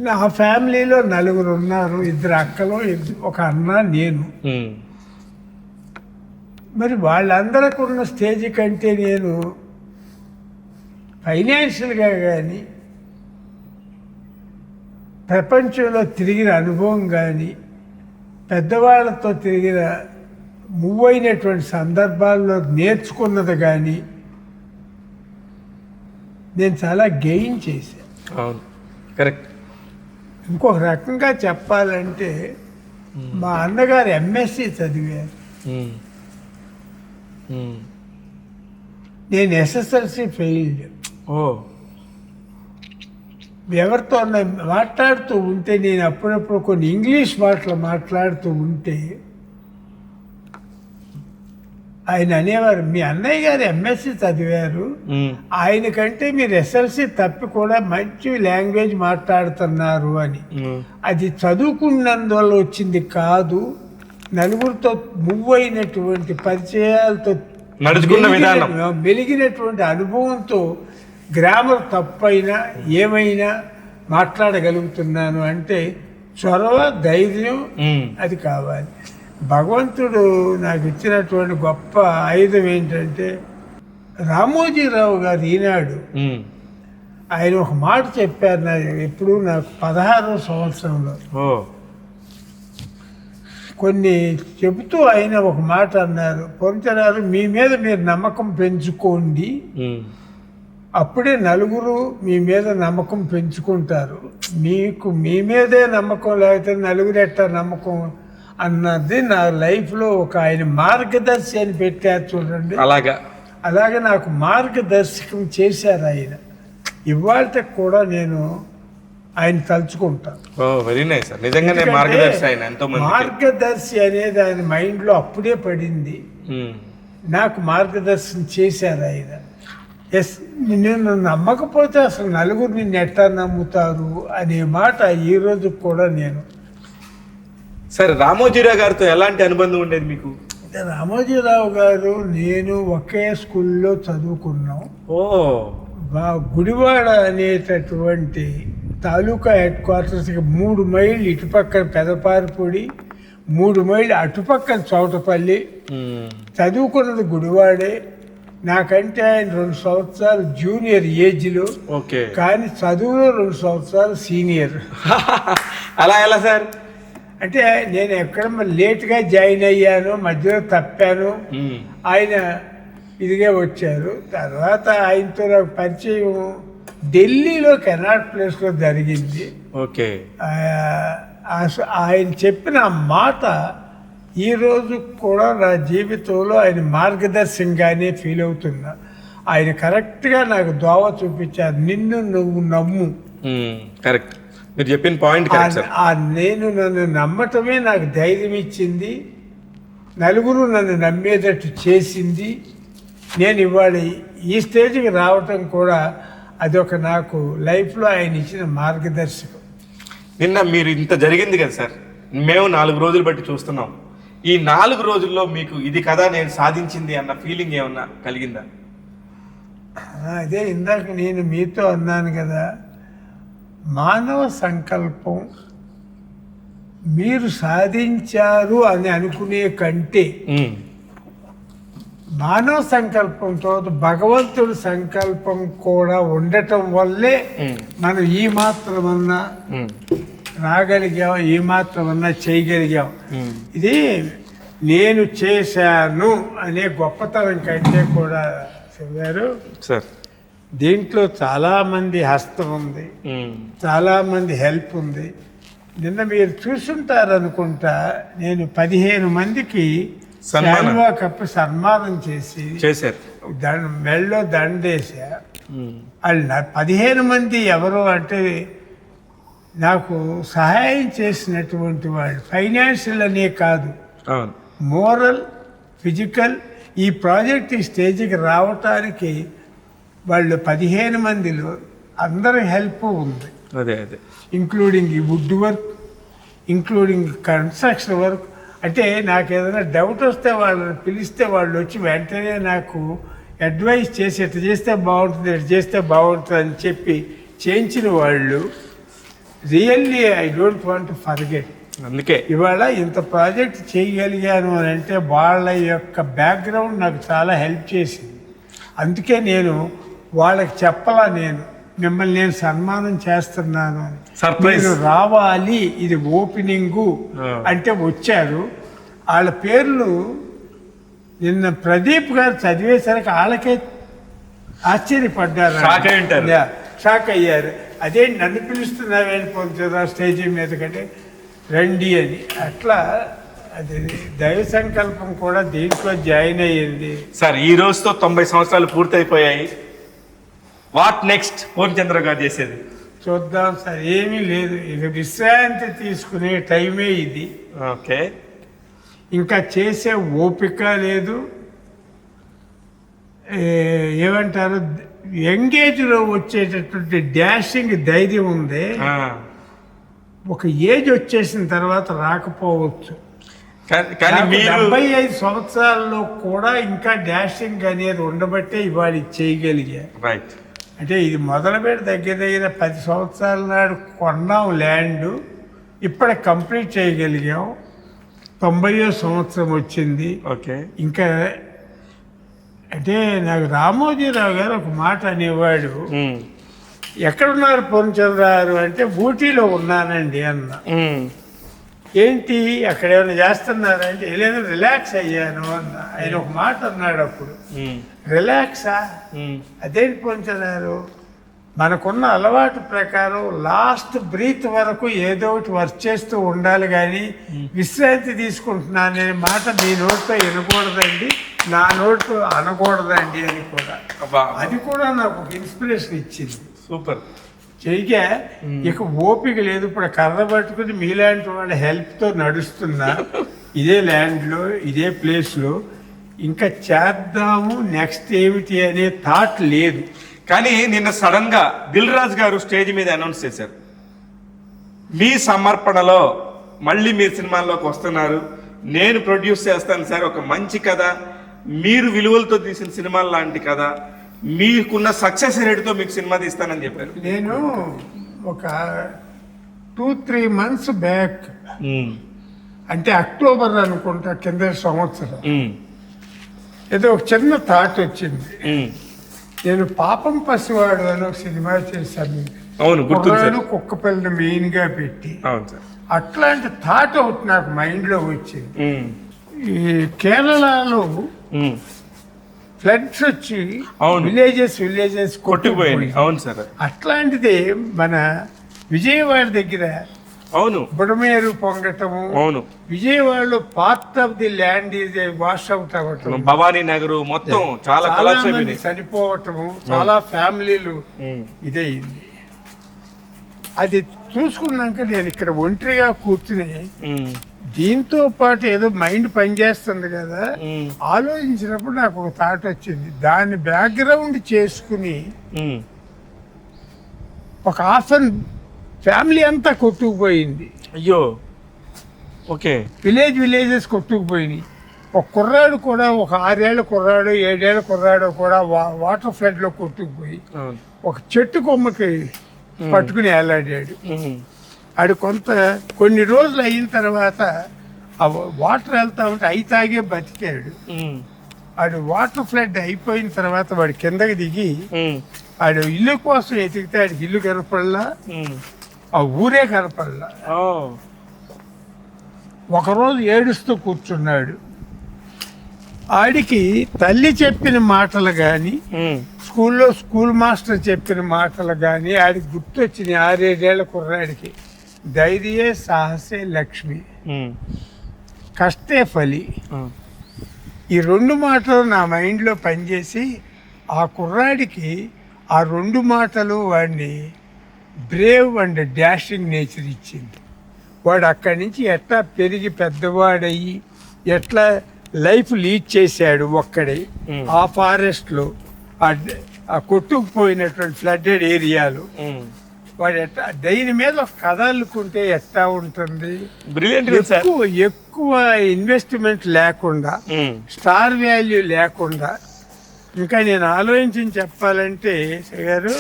Speaker 2: నా ఫ్యామిలీలో 4 ఉన్నారు, 2 అక్కలు, ఒక అన్న, నేను. మరి వాళ్ళందరికీ ఉన్న స్టేజ్ కంటే నేను ఫైనాన్షియల్గా కానీ, ప్రపంచంలో తిరిగిన అనుభవం కానీ, పెద్దవాళ్ళతో తిరిగిన మూవ్ అయినటువంటి సందర్భాల్లో నేర్చుకున్నది కానీ నేను చాలా గెయిన్ చేశాను.
Speaker 1: అవును, కరెక్ట్.
Speaker 2: ఇంకొక రకంగా చెప్పాలంటే మా అన్నగారు ఎంఎస్సి చదివారు, నేను ఎస్ఎస్ఎల్సి ఫెయిల్డ్. ఎవరితో మాట్లాడుతూ ఉంటే నేను అప్పుడప్పుడు కొన్ని ఇంగ్లీష్ మాటలు మాట్లాడుతూ ఉంటే ఆయన అనేవారు, మీ అన్నయ్య గారు ఎంఎస్సి చదివారు, ఆయన కంటే మీరు ఎస్ఎల్సి తప్పి కూడా మంచి లాంగ్వేజ్ మాట్లాడుతున్నారు అని. అది చదువుకున్నందువల్ల వచ్చింది కాదు, నలుగురితో మూవ్ అయినటువంటి పరిచయాలతో మెలిగినటువంటి అనుభవంతో గ్రామర్ తప్పైనా ఏమైనా మాట్లాడగలుగుతున్నాను అంటే చొరవ, ధైర్యం అది కావాలి. భగవంతుడు నాకు ఇచ్చినటువంటి గొప్ప ఆయుధం ఏంటంటే, రామోజీరావు గారు ఈనాడు ఆయన ఒక మాట చెప్పారు ఎప్పుడు నాకు 16వ సంవత్సరంలో కొన్ని చెబుతూ ఆయన ఒక మాట అన్నారు, పొంచరారు మీ మీద మీరు నమ్మకం పెంచుకోండి, అప్పుడే నలుగురు మీ మీద నమ్మకం పెంచుకుంటారు. మీకు మీ మీదే నమ్మకం లేకపోతే నలుగురు ఎట్టా నమ్మకం అన్నది నా లైఫ్లో ఒక ఆయన మార్గదర్శి అని పెట్టారు చూడండి. అలాగే నాకు మార్గదర్శకం చేశారు ఆయన. ఇవాళ కూడా నేను ఆయన తలుచుకుంటాను. మార్గదర్శి అనేది ఆయన మైండ్లో అప్పుడే పడింది, నాకు మార్గదర్శనం చేశారు ఆయన. ఎస్, నేను నమ్మకపోతే అసలు నలుగురు నిన్ను ఎట్టా నమ్ముతారు అనే మాట ఈరోజు కూడా నేను.
Speaker 1: సరే, రామోజీరావు గారితో ఎలాంటి అనుబంధం ఉండేది మీకు?
Speaker 2: రామోజీరావు గారు నేను ఒకే స్కూల్లో చదువుకున్నాం. గుడివాడ అనేటటువంటి తాలూకా హెడ్ క్వార్టర్స్కి 3 మైళ్ళు ఇటుపక్కన పెదపారిపొడి, 3 మైళ్ళు అటుపక్కన చౌటపల్లి. చదువుకున్నది గుడివాడే. నాకంటే ఆయన 2 సంవత్సరాలు జూనియర్ ఏజ్లో, కానీ చదువులో 2 సంవత్సరాలు సీనియర్.
Speaker 1: అలా ఎలా సార్?
Speaker 2: అంటే నేను ఎక్కడ లేట్గా జాయిన్ అయ్యాను, మధ్యలో తప్పాను, ఆయన ఇదిగా వచ్చారు. తర్వాత ఆయనతో నాకు పరిచయం ఢిల్లీలో కెనాట్ ప్లేస్లో జరిగింది. ఆయన చెప్పిన మాట ఈరోజు కూడా నా జీవితంలో ఆయన మార్గదర్శకంగానే ఫీల్ అవుతున్నా. ఆయన కరెక్ట్గా నాకు దోవ చూపించారు, నిన్ను నువ్వు నమ్ము.
Speaker 1: కరెక్ట్, మీరు చెప్పిన పాయింట్.
Speaker 2: నేను నన్ను నమ్మటమే నాకు ధైర్యం ఇచ్చింది, నలుగురు నన్ను నమ్మేటట్టు చేసింది. నేను ఇవాళ ఈ స్టేజ్కి రావటం కూడా అదొక నాకు లైఫ్లో ఆయన ఇచ్చిన మార్గదర్శకం.
Speaker 1: నిన్న మీరు ఇంత జరిగింది కదా సార్, మేము 4 రోజులు బట్టి చూస్తున్నాం. ఈ 4 రోజుల్లో మీకు ఇది కదా నేను సాధించింది అన్న ఫీలింగ్ ఏమన్నా కలిగిందా?
Speaker 2: అదే ఇందాక నేను మీతో అన్నాను కదా, మానవ సంకల్పం మీరు సాధించారు అని అనుకునే కంటే మానవ సంకల్పంతో భగవంతుడి సంకల్పం కూడా ఉండటం వల్లే మనం ఈ మాత్రమన్నా రాగలిగాం, ఈ మాత్రమన్నా చేయగలిగాం. ఇది నేను చేశాను అనే గొప్పతనం కంటే కూడా గారు
Speaker 1: సార్
Speaker 2: దీంట్లో చాలామంది హస్తం ఉంది, చాలామంది హెల్ప్ ఉంది. నిన్న మీరు చూసుంటారనుకుంటా, నేను 15 మందికి శాల్వా కప్పి సన్మానం చేశారు. మెళ్ళో దండేసా. వాళ్ళు 15 మంది ఎవరు అంటే నాకు సహాయం చేసినటువంటి వాళ్ళు. ఫైనాన్షియల్ అనే కాదు, మోరల్, ఫిజికల్. ఈ ప్రాజెక్ట్ ఈ స్టేజ్కి రావటానికి వాళ్ళు 15 మందిలో అందరి హెల్ప్ ఉంది. ఇంక్లూడింగ్ ఈ wood work, including construction work. అంటే నాకు ఏదైనా డౌట్ వస్తే వాళ్ళని పిలిస్తే వాళ్ళు వచ్చి వెంటనే నాకు అడ్వైస్ చేసి ఎట్లా చేస్తే బాగుంటుంది, ఎట్లా చేస్తే బాగుంటుంది అని చెప్పి చేయించిన వాళ్ళు really I don't want to forget.
Speaker 1: అందుకే
Speaker 2: ఇవాళ ఇంత ప్రాజెక్ట్ చేయగలిగాను అని అంటే వాళ్ళ యొక్క బ్యాక్గ్రౌండ్ నాకు చాలా హెల్ప్ చేసింది. అందుకే నేను వాళ్ళకి చెప్పలా, మిమ్మల్ని నేను సన్మానం చేస్తున్నాను అని. మీరు రావాలి, ఇది ఓపెనింగు అంటే వచ్చారు. వాళ్ళ పేర్లు నిన్న ప్రదీప్ గారు చదివేసరికి వాళ్ళకే ఆశ్చర్యపడ్డారు, షాక్ అయ్యారు. అదే నన్ను పిలుస్తున్నావేని పొందుతున్నా స్టేజ్ మీద కంటే రండి అని. అట్లా అది దైవ సంకల్పం కూడా దీంట్లో జాయిన్ అయ్యింది.
Speaker 1: సార్ ఈ రోజుతో 90 సంవత్సరాలు పూర్తయిపోయాయి. వాట్ నెక్స్ట్ పూర్ణచంద్ర గారు చేసేది?
Speaker 2: చూద్దాం సార్, ఏమీ లేదు. ఇక విశ్రాంతి తీసుకునే టైమే ఇది.
Speaker 1: ఓకే,
Speaker 2: ఇంకా చేసే ఓపిక లేదు. ఏమంటారు, ఎంగేజ్లో వచ్చేటటువంటి డాషింగ్ ధైర్యం ఉంది. ఒక ఏజ్ వచ్చేసిన తర్వాత రాకపోవచ్చు.
Speaker 1: కానీ
Speaker 2: 75 సంవత్సరాల్లో కూడా ఇంకా డాషింగ్ అనేది ఉండబట్టే ఇవాళ చేయగలిగారు.
Speaker 1: రైట్.
Speaker 2: అంటే ఇది మొదలుపెట్టి దగ్గర 10 సంవత్సరాల నాడు కొన్నాం ల్యాండ్, ఇప్పటికి కంప్లీట్ చేయగలిగాం. 90వ సంవత్సరం వచ్చింది.
Speaker 1: ఓకే.
Speaker 2: ఇంకా అంటే నాకు రామోజీరావు గారు ఒక మాట అనేవాడు, ఎక్కడున్నారు పూర్ణచంద్రారు అంటే ఊటీలో ఉన్నానండి అన్న. ఏంటి అక్కడ ఏమైనా చేస్తున్నారంటే లేదు, రిలాక్స్ అయ్యాను అన్న. ఆయన ఒక మాట అన్నాడు అప్పుడు, రిలాక్సా? అదేంటి పొందుతున్నారు, మనకున్న అలవాటు ప్రకారం లాస్ట్ బ్రీత్ వరకు ఏదో ఒకటి వర్క్ చేస్తూ ఉండాలి, కానీ విశ్రాంతి తీసుకుంటున్నాను అనే మాట మీ నోటితో వినకూడదండి, నా నోటితో అనకూడదండి అని కూడా. అది కూడా నాకు ఒక ఇన్స్పిరేషన్ ఇచ్చింది.
Speaker 1: సూపర్.
Speaker 2: చెయ్యగా ఇక ఓపిక లేదు. ఇప్పుడు కర్ర పట్టుకుని మీలాంటి వాళ్ళ హెల్ప్తో నడుస్తున్నా ఇదే ల్యాండ్లో, ఇదే ప్లేస్లో. ఇంకా చేద్దాము, నెక్స్ట్ ఏమిటి అనే థాట్ లేదు.
Speaker 1: కానీ నిన్న సడన్ గా దిల్ రాజు గారు స్టేజ్ మీద అనౌన్స్ చేశారు, మీ సమర్పణలో మళ్ళీ మీరు సినిమాల్లోకి వస్తున్నారు, నేను ప్రొడ్యూస్ చేస్తాను సార్, ఒక మంచి కథ, మీరు విలువలతో తీసిన సినిమాలు లాంటి కథ, మీకున్న సక్సెస్ రేట్తో మీకు సినిమా తీస్తానని చెప్పారు.
Speaker 2: నేను ఒక 2-3 months బ్యాక్, అంటే అక్టోబర్ అనుకుంటా, కింద సంవత్సరం ఏదో ఒక చిన్న థాట్ వచ్చింది. నేను పాపం పసివాడు అని ఒక సినిమా చేశాను.
Speaker 1: అవును, గుర్తు.
Speaker 2: కుక్క పిల్లని మెయిన్ గా పెట్టి, అట్లాంటి థాట్ ఒకటి నాకు మైండ్ లో వచ్చింది. ఈ కేరళలో ఫ్లడ్స్ వచ్చి విలేజెస్ కొట్టుకుపోయింది.
Speaker 1: అవును సార్.
Speaker 2: అట్లాంటిది మన విజయవాడ దగ్గర
Speaker 1: అవును
Speaker 2: బుడమేరు పొంగటము.
Speaker 1: అవును,
Speaker 2: విజయవాడలో part of the land is wash out అవ్వటం,
Speaker 1: భవానీ నగర్ మొత్తం చాలా
Speaker 2: మంది చనిపోవటము, చాలా ఫ్యామిలీలు ఇదయింది. అది చూసుకున్నాక నేను ఇక్కడ ఒంటరిగా కూర్చుని దీంతో పాటు ఏదో మైండ్ పనిచేస్తుంది కదా, ఆలోచించినప్పుడు నాకు ఒక థాట్ వచ్చింది. దాన్ని బ్యాక్గ్రౌండ్ చేసుకుని ఒక ఆఫన్ ఫ్యామిలీ అంతా కొట్టుకుపోయింది.
Speaker 1: అయ్యో, ఓకే.
Speaker 2: విలేజెస్ కొట్టుకుపోయినాయి. ఒక కుర్రాడు కూడా, ఒక 6 ఏళ్ల కుర్రాడు 7 ఏళ్ల కుర్రాడు కూడా వాటర్ ఫ్లడ్లో కొట్టుకుపోయి ఒక చెట్టు కొమ్మకి పట్టుకుని వేలాడాడు. ఆడు కొన్ని రోజులు అయిన తర్వాత ఆ వాటర్ వెళ్తా ఉంటే అయి తాగే బతికాడు. ఆడు వాటర్ ఫ్లడ్ అయిపోయిన తర్వాత వాడు కిందకి దిగి ఆడు ఇల్లు కోసం ఎతికితే ఆడికి ఇల్లు కనపడలా, ఆ ఊరే కనపడలా. ఒకరోజు ఏడుస్తూ కూర్చున్నాడు. ఆడికి తల్లి చెప్పిన మాటలు కానీ, స్కూల్లో స్కూల్ మాస్టర్ చెప్పిన మాటలు కానీ ఆడికి గుర్తొచ్చిన 6-7 ఏళ్ల కుర్రాడికి. ధైర్యే సాహసే లక్ష్మి, కష్టే ఫలి. ఈ 2 మాటలు నా మైండ్లో పనిచేసి ఆ కుర్రాడికి ఆ 2 మాటలు వాడిని బ్రేవ్ అండ్ డాషింగ్ నేచర్ ఇచ్చింది. వాడు అక్కడి నుంచి ఎట్లా పెరిగి పెద్దవాడయ్యి ఎట్లా లైఫ్ లీడ్ చేశాడు ఒక్కడే ఆ ఫారెస్ట్లో, ఆ కొట్టుకుపోయినటువంటి ఫ్లడ్డెడ్ ఏరియాలో. వాడు ఎట్లా దీని మీద ఒక కథ అల్లుకుంటే ఎట్లా ఉంటుంది. ఎక్కువ ఇన్వెస్ట్మెంట్ లేకుండా, స్టార్ వాల్యూ లేకుండా. ఇంకా నేను ఆలోచించి చెప్పాలంటే గారు,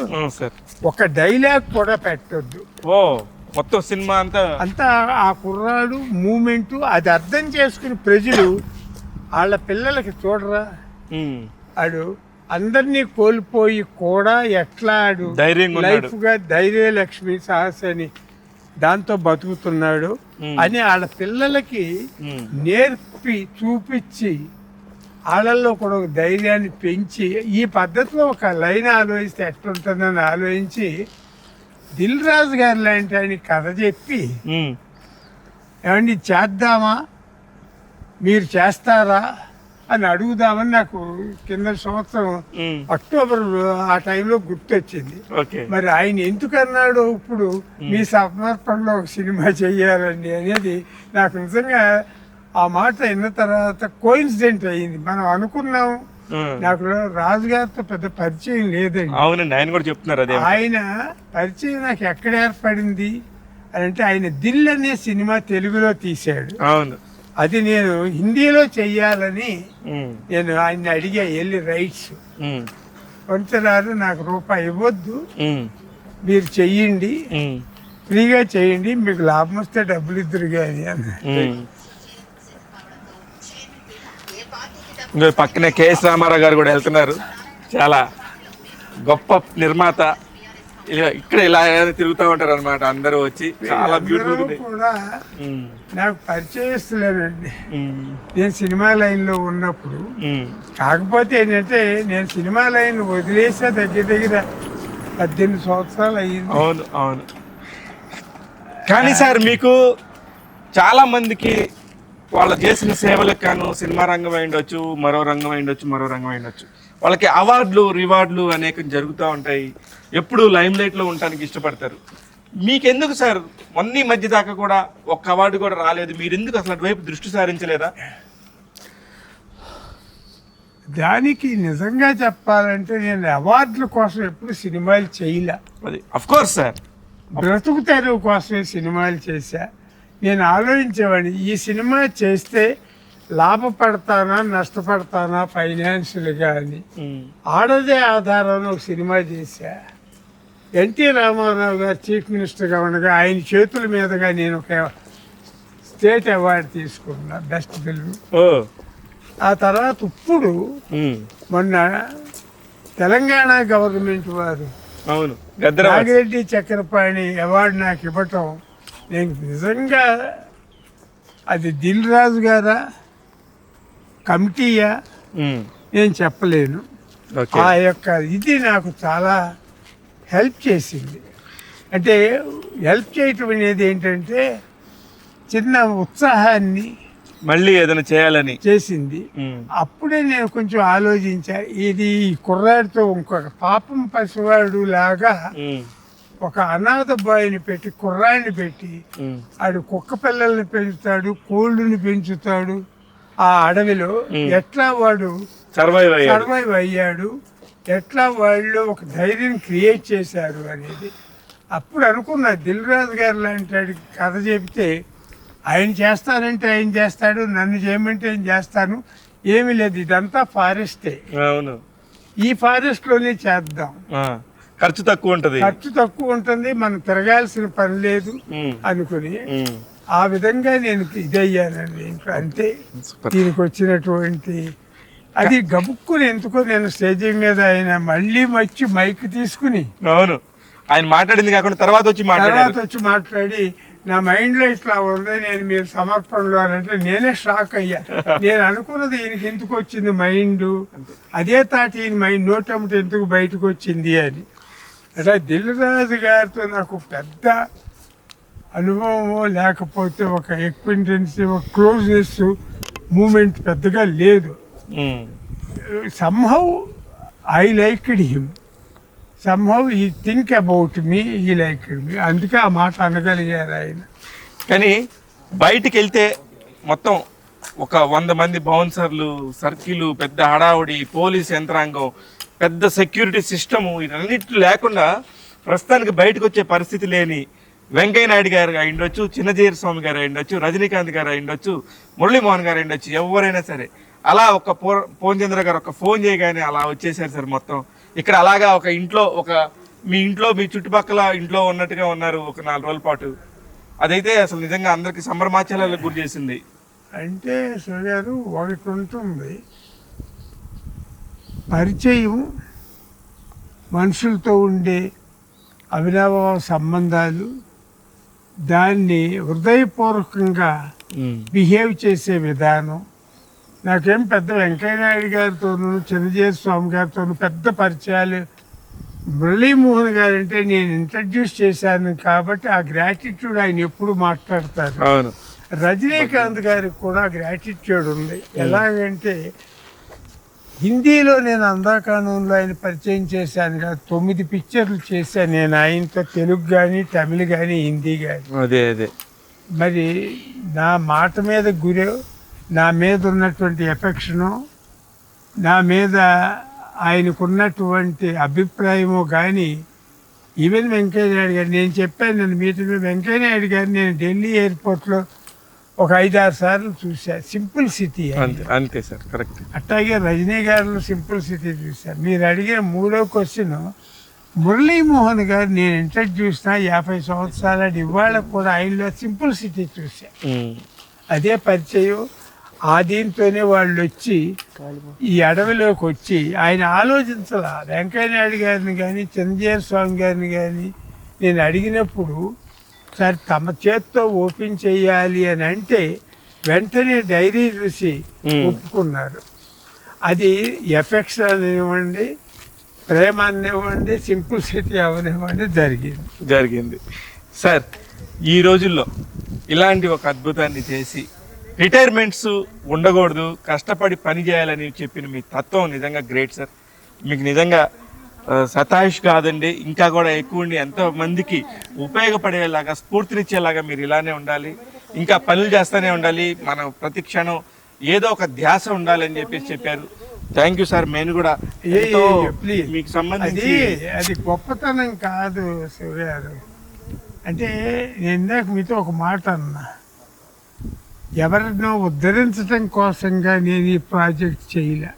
Speaker 2: ఒక డైలాగ్ కూడా పెట్టొద్దు.
Speaker 1: మొత్తం సినిమా
Speaker 2: అంతా ఆ కుర్రాడు మూమెంట్ అది అర్థం చేసుకుని ప్రజలు వాళ్ళ పిల్లలకి చూడరా, ఆడు అందరినీ కోల్పోయి కూడా ఎట్లా ఆడు లైఫ్ గా ధైర్య లక్ష్మి సాహసని దాంతో బతుకుతున్నాడు అని వాళ్ళ పిల్లలకి నేర్పి చూపించి వాళ్ళల్లో కూడా ఒక ధైర్యాన్ని పెంచి ఈ పద్ధతిలో ఒక లైన్ ఆలోచిస్తే ఎట్లుంటుందని ఆలోచించి దిల్ రాజు గారు లాంటి ఆయన కథ చెప్పి, ఏమండి చేద్దామా, మీరు చేస్తారా అని అడుగుదామని నాకు కింద సంవత్సరం అక్టోబర్ ఆ టైంలో గుర్తొచ్చింది. మరి ఆయన ఎందుకన్నాడు ఇప్పుడు మీ సమర్పణలో ఒక సినిమా చెయ్యాలండి అనేది నాకు నిజంగా ఆ మాట విన్న తర్వాత కోయిన్సిడెంట్ అయ్యింది. మనం అనుకున్నాం, నాకు రాజుగారితో పెద్ద పరిచయం లేదండి.
Speaker 1: అవునండి, ఆయన కూడా చెప్తున్నారు అదే.
Speaker 2: ఆయన పరిచయం నాకు ఎక్కడ ఏర్పడింది అని అంటే, ఆయన దిల్ అనే సినిమా తెలుగులో తీశాడు.
Speaker 1: అవును,
Speaker 2: అది నేను హిందీలో చెయ్యాలని నేను ఆయన అడిగా వెళ్ళి రైట్స్. కొంచెరారు నాకు రూపాయి ఇవ్వద్దు, మీరు చెయ్యండి, ఫ్రీగా చేయండి, మీకు లాభం వస్తే డబ్బులు ఇద్దరు కానీ అన్న.
Speaker 1: పక్కనే కేఎస్ రామారావు గారు కూడా వెళ్తున్నారు. చాలా గొప్ప నిర్మాత. ఇక్కడ ఇలా తిరుగుతూ ఉంటారు అనమాట అందరూ వచ్చి. చాలా బ్యూటిఫుల్
Speaker 2: కూడా నాకు పరిచయస్తులేనండి నేను సినిమా లైన్ లో ఉన్నప్పుడు. కాకపోతే ఏంటంటే నేను సినిమా లైన్ వదిలేసా దగ్గర 18 సంవత్సరాలు అయ్యింది.
Speaker 1: అవును అవును. కానీ సార్ మీకు చాలా మందికి వాళ్ళు చేసిన సేవలకు కాను సినిమా రంగం అయిండొచ్చు, మరో రంగం అయిండొచ్చు, వాళ్ళకి అవార్డులు రివార్డులు అనేకం జరుగుతూ ఉంటాయి. ఎప్పుడు లైమ్ లైట్లో ఉండటానికి ఇష్టపడతారు. మీకెందుకు సార్ మొన్న మధ్య దాకా కూడా ఒక్క అవార్డు కూడా రాలేదు? మీరు ఎందుకు అసలు అటువైపు దృష్టి సారించలేదా?
Speaker 2: దానికి నిజంగా చెప్పాలంటే నేను అవార్డుల కోసం ఎప్పుడు సినిమాలు చేయలే.
Speaker 1: అది అఫ్ కోర్స్ సార్,
Speaker 2: బ్రతుకు తెరువు కోసమే సినిమాలు చేశా. నేను ఆలోచించేవాడిని, ఈ సినిమా చేస్తే లాభపడతానా నష్టపడతానా ఫైనాన్షియల్గా అని. ఆడదే ఆధారంలో ఒక సినిమా చేశా. ఎన్టీ రామారావు గారు చీఫ్ మినిస్టర్గా ఉండగా ఆయన చేతుల మీదుగా నేను ఒక స్టేట్ అవార్డు తీసుకున్నా, బెస్ట్ ఫిల్మ్. ఆ తర్వాత ఇప్పుడు మొన్న తెలంగాణ గవర్నమెంట్ వారు నాగిరెడ్డి చక్రపాణి అవార్డు నాకు ఇవ్వటం, నేను నిజంగా అది దిల్ రాజు గారా కమిటీయా నేను చెప్పలేను. ఆ యొక్క ఇది నాకు చాలా హెల్ప్ చేసింది. అంటే హెల్ప్ చేయటం అనేది ఏంటంటే చిన్న ఉత్సాహాన్ని
Speaker 1: మళ్ళీ ఏదైనా చేయాలని చేసింది.
Speaker 2: అప్పుడే నేను కొంచెం ఆలోచించా, ఇది కుర్రాడితో ఇంకొక పాపం పసివాడు లాగా ఒక అనాథ బాయ్ని పెట్టి కుర్రాడిని పెట్టి ఆడు కుక్క పిల్లల్ని పెంచుతాడు, కోళ్ళని పెంచుతాడు. ఆ అడవిలో ఎట్లా వాడు సర్వైవ్ అయ్యాడు, ఎట్లా వాళ్ళు ఒక ధైర్యం క్రియేట్ చేశారు అనేది అప్పుడు అనుకున్నా. దిల్ రాజు గారు లాంటి కథ చెబితే ఆయన చేస్తానంటే ఆయన చేస్తాడు, నన్ను చేయమంటే నేను చేస్తాను. ఏమీ లేదు, ఇదంతా ఫారెస్టే.
Speaker 1: అవును,
Speaker 2: ఈ ఫారెస్ట్లోనే చేద్దాం,
Speaker 1: ఖర్చు తక్కువ ఉంటుంది,
Speaker 2: ఖర్చు తక్కువ ఉంటుంది, మనం తిరగాల్సిన పని లేదు అనుకుని ఆ విధంగా నేను ఇదయ్యానండి. ఇంట్లో అంతే దీనికి వచ్చినటువంటి అది గబుక్కుని ఎందుకో నేను స్టేజ్ మీద ఆయన మళ్ళీ వచ్చి మైక్ తీసుకుని
Speaker 1: అవును ఆయన మాట్లాడింది కాకుండా తర్వాత వచ్చి
Speaker 2: మాట్లాడి నా మైండ్లో ఇట్లా ఉంది, నేను మీరు సమర్పణలో అంటే నేనే షాక్ అయ్యా. నేను అనుకున్నది ఈయనకి ఎందుకు వచ్చింది మైండ్, అదే తాటి ఈయన మైండ్ నోటమ్మట ఎందుకు బయటకు వచ్చింది అని. అట్లా దిల్ రాజు గారితో నాకు పెద్ద అనుభవమో లేకపోతే ఒక ఎక్వింటెన్స్, ఒక క్లోజ్నెస్ మూమెంట్ పెద్దగా లేదు. somehow I liked him. somehow he think about me, he liked me. అందుకే ఆ మాట అనగలిగారు ఆయన.
Speaker 1: కానీ బయటికి వెళ్తే మొత్తం ఒక 100 మంది బౌన్సర్లు, సర్కిల్, పెద్ద హడావుడి, పోలీస్ యంత్రాంగం, పెద్ద సెక్యూరిటీ సిస్టము, ఇవన్నిటి లేకుండా ప్రస్తుతానికి బయటకు వచ్చే పరిస్థితి లేని వెంకయ్య నాయుడు గారు అయిండొచ్చు, చిన్నజీర స్వామి గారు అయిండొచ్చు, రజనీకాంత్ గారు అయిండొచ్చు, మురళీమోహన్ గారు అయిండొచ్చు, ఎవరైనా సరే అలా ఒక పోన్ చంద్ర గారు ఒక ఫోన్ చేయగానే అలా వచ్చేసారు సార్. మొత్తం ఇక్కడ అలాగా ఒక ఇంట్లో మీ చుట్టుపక్కల ఇంట్లో ఉన్నట్టుగా ఉన్నారు ఒక 4 రోజుల పాటు. అదైతే అసలు నిజంగా అందరికి సంబరమాచారాలకు గురి చేసింది.
Speaker 2: అంటే సూర్యారు ఒకటి ఉంటుంది, పరిచయం, మనుషులతో ఉండే అవినాభావ సంబంధాలు, దాన్ని హృదయపూర్వకంగా బిహేవ్ చేసే విధానం. నాకేం పెద్ద వెంకయ్య నాయుడు గారితోనూ, చిన్నజీర స్వామి గారితోనూ పెద్ద పరిచయాలు. మురళీమోహన్ గారు అంటే నేను ఇంట్రడ్యూస్ చేశాను కాబట్టి ఆ గ్రాటిట్యూడ్ ఆయన ఎప్పుడు మాట్లాడతారు. రజనీకాంత్ గారికి కూడా గ్రాటిట్యూడ్ ఉంది. ఎలాగంటే హిందీలో నేను అందాకానంలో ఆయన పరిచయం చేశాను కదా, 9 పిక్చర్లు చేశాను నేను ఆయనతో, తెలుగు కానీ, తమిళ్ కానీ, హిందీ కానీ.
Speaker 1: అదే
Speaker 2: మరి నా మాట మీద నా మీద ఉన్నటువంటి ఎఫెక్షను, నా మీద ఆయనకున్నటువంటి అభిప్రాయము కానీ, ఈవెన్ వెంకయ్య నాయుడు గారు, నేను చెప్పాను నన్ను మీటింగ్లో, వెంకయ్య నాయుడు గారు నేను ఢిల్లీ ఎయిర్పోర్ట్లో ఒక 5-6 సార్లు చూశాను. సింపుల్ సిటీ
Speaker 1: అంతే సార్, కరెక్ట్.
Speaker 2: అట్లాగే రజనీ గారు సింపుల్ సిటీ చూశాను. మీరు అడిగిన 3వ క్వశ్చన్, మురళీమోహన్ గారు నేను ఇంట్రడ్యూస్ 50 సంవత్సరాల ఇవాళ కూడా ఆయనలో సింపుల్ సిటీ చూశాను. అదే పరిచయం. ఆ దీంతోనే వాళ్ళు వచ్చి ఈ అడవిలోకి వచ్చి ఆయన ఆలోచించాల. వెంకయ్య నాయుడు గారిని కానీ, చిన్నజీర స్వామి గారిని కానీ నేను అడిగినప్పుడు సార్ తమ చేత్తో ఓపెన్ చేయాలి అని అంటే వెంటనే డైరీ చూసి ఒప్పుకున్నారు. అది ఎఫెక్ట్స్ అనివ్వండి, ప్రేమ అనివ్వండి, సింపుల్ సిటీ అవనివ్వండి, జరిగింది
Speaker 1: సార్. ఈ రోజుల్లో ఇలాంటి ఒక అద్భుతాన్ని చేసి రిటైర్మెంట్స్ ఉండకూడదు, కష్టపడి పని చేయాలని చెప్పిన మీ తత్వం నిజంగా గ్రేట్ సార్. మీకు నిజంగా సతాయిష్ కాదండి, ఇంకా కూడా ఎక్కువ ఉండి ఎంతో మందికి ఉపయోగపడేలాగా, స్ఫూర్తినిచ్చేలాగా మీరు ఇలానే ఉండాలి, ఇంకా పనులు చేస్తూనే ఉండాలి, మనం ప్రతి క్షణం ఏదో ఒక ధ్యాస ఉండాలని చెప్పారు. Thank you sir. నేను కూడా మీకు సంబంధించి
Speaker 2: అది గొప్పతనం కాదు సూర్యారు. అంటే నేను ఇందాక మీతో ఒక మాట అన్నా, ఎవరినో ఉద్ధరించడం కోసంగా నేను ఈ ప్రాజెక్ట్ చేయలే.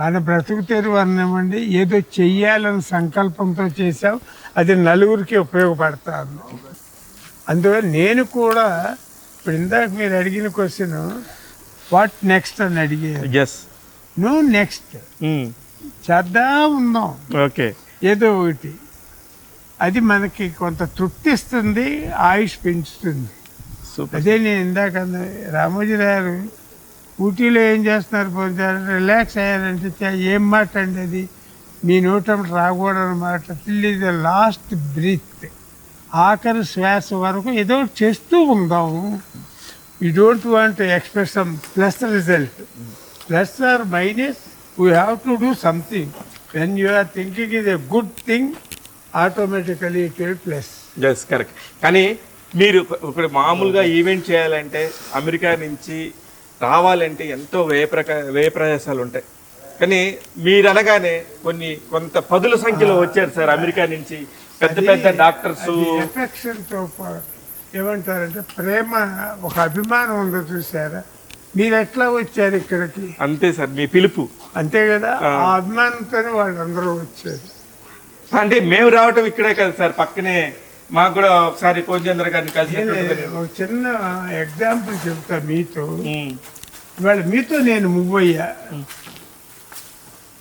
Speaker 2: మన బ్రతుకు తెరువు అన్నామండి, ఏదో చెయ్యాలని సంకల్పంతో చేసాం, అది నలుగురికి ఉపయోగపడతాను. అందువల్ల నేను కూడా ఇప్పుడు ఇందాక మీరు అడిగిన క్వశ్చన్ వాట్ నెక్స్ట్ అని అడిగారు. నువ్వు నెక్స్ట్ చేద్దాం ఉందాం,
Speaker 1: ఓకే,
Speaker 2: ఏదో ఒకటి. అది మనకి కొంత తృప్తి ఇస్తుంది, ఆయుష్ పెంచుతుంది. అదే నేను ఇందాక రామోజీ గారు ఊటీలో ఏం చేస్తున్నారు, పోతారు, రిలాక్స్ అయ్యారంటే ఏం మాట అండి అది, మీ నోటమ్మట రాకూడదు అనమాట. టిల్ ద లాస్ట్ బ్రీత్, ఆఖరి శ్వాస వరకు ఏదో చేస్తూ ఉందాము. You don't want to express some plus result, plus or minus, we have to do something. When you are thinking is a good thing, automatically it will plus.
Speaker 1: Correct. కానీ మీరు ఇప్పుడు మామూలుగా ఈవెంట్ చేయాలంటే, అమెరికా నుంచి రావాలంటే ఎంతో వ్యయ ప్రయాసాలు ఉంటాయి. కానీ మీరు అనగానే కొంత పదుల సంఖ్యలో వచ్చారు సార్ అమెరికా నుంచి, పెద్ద పెద్ద డాక్టర్స్.
Speaker 2: ఏమంటారంటే ప్రేమ, ఒక అభిమానం ఉందో చూసారా? మీరు ఎట్లా వచ్చారు ఇక్కడికి?
Speaker 1: అంతే సార్, మీ పిలుపు
Speaker 2: అంతే కదా, ఆ అభిమానంతోనే వాళ్ళందరూ వచ్చారు.
Speaker 1: అంటే మేము రావటం ఇక్కడే కదా సార్, పక్కనే. మాకు కూడా ఒకసారి కోజేంద్ర గారిని కలిసి
Speaker 2: ఒక చిన్న ఎగ్జాంపుల్ చెప్తా మీతో. ఇవాళ మీతో నేను మూవ్ అయ్యా.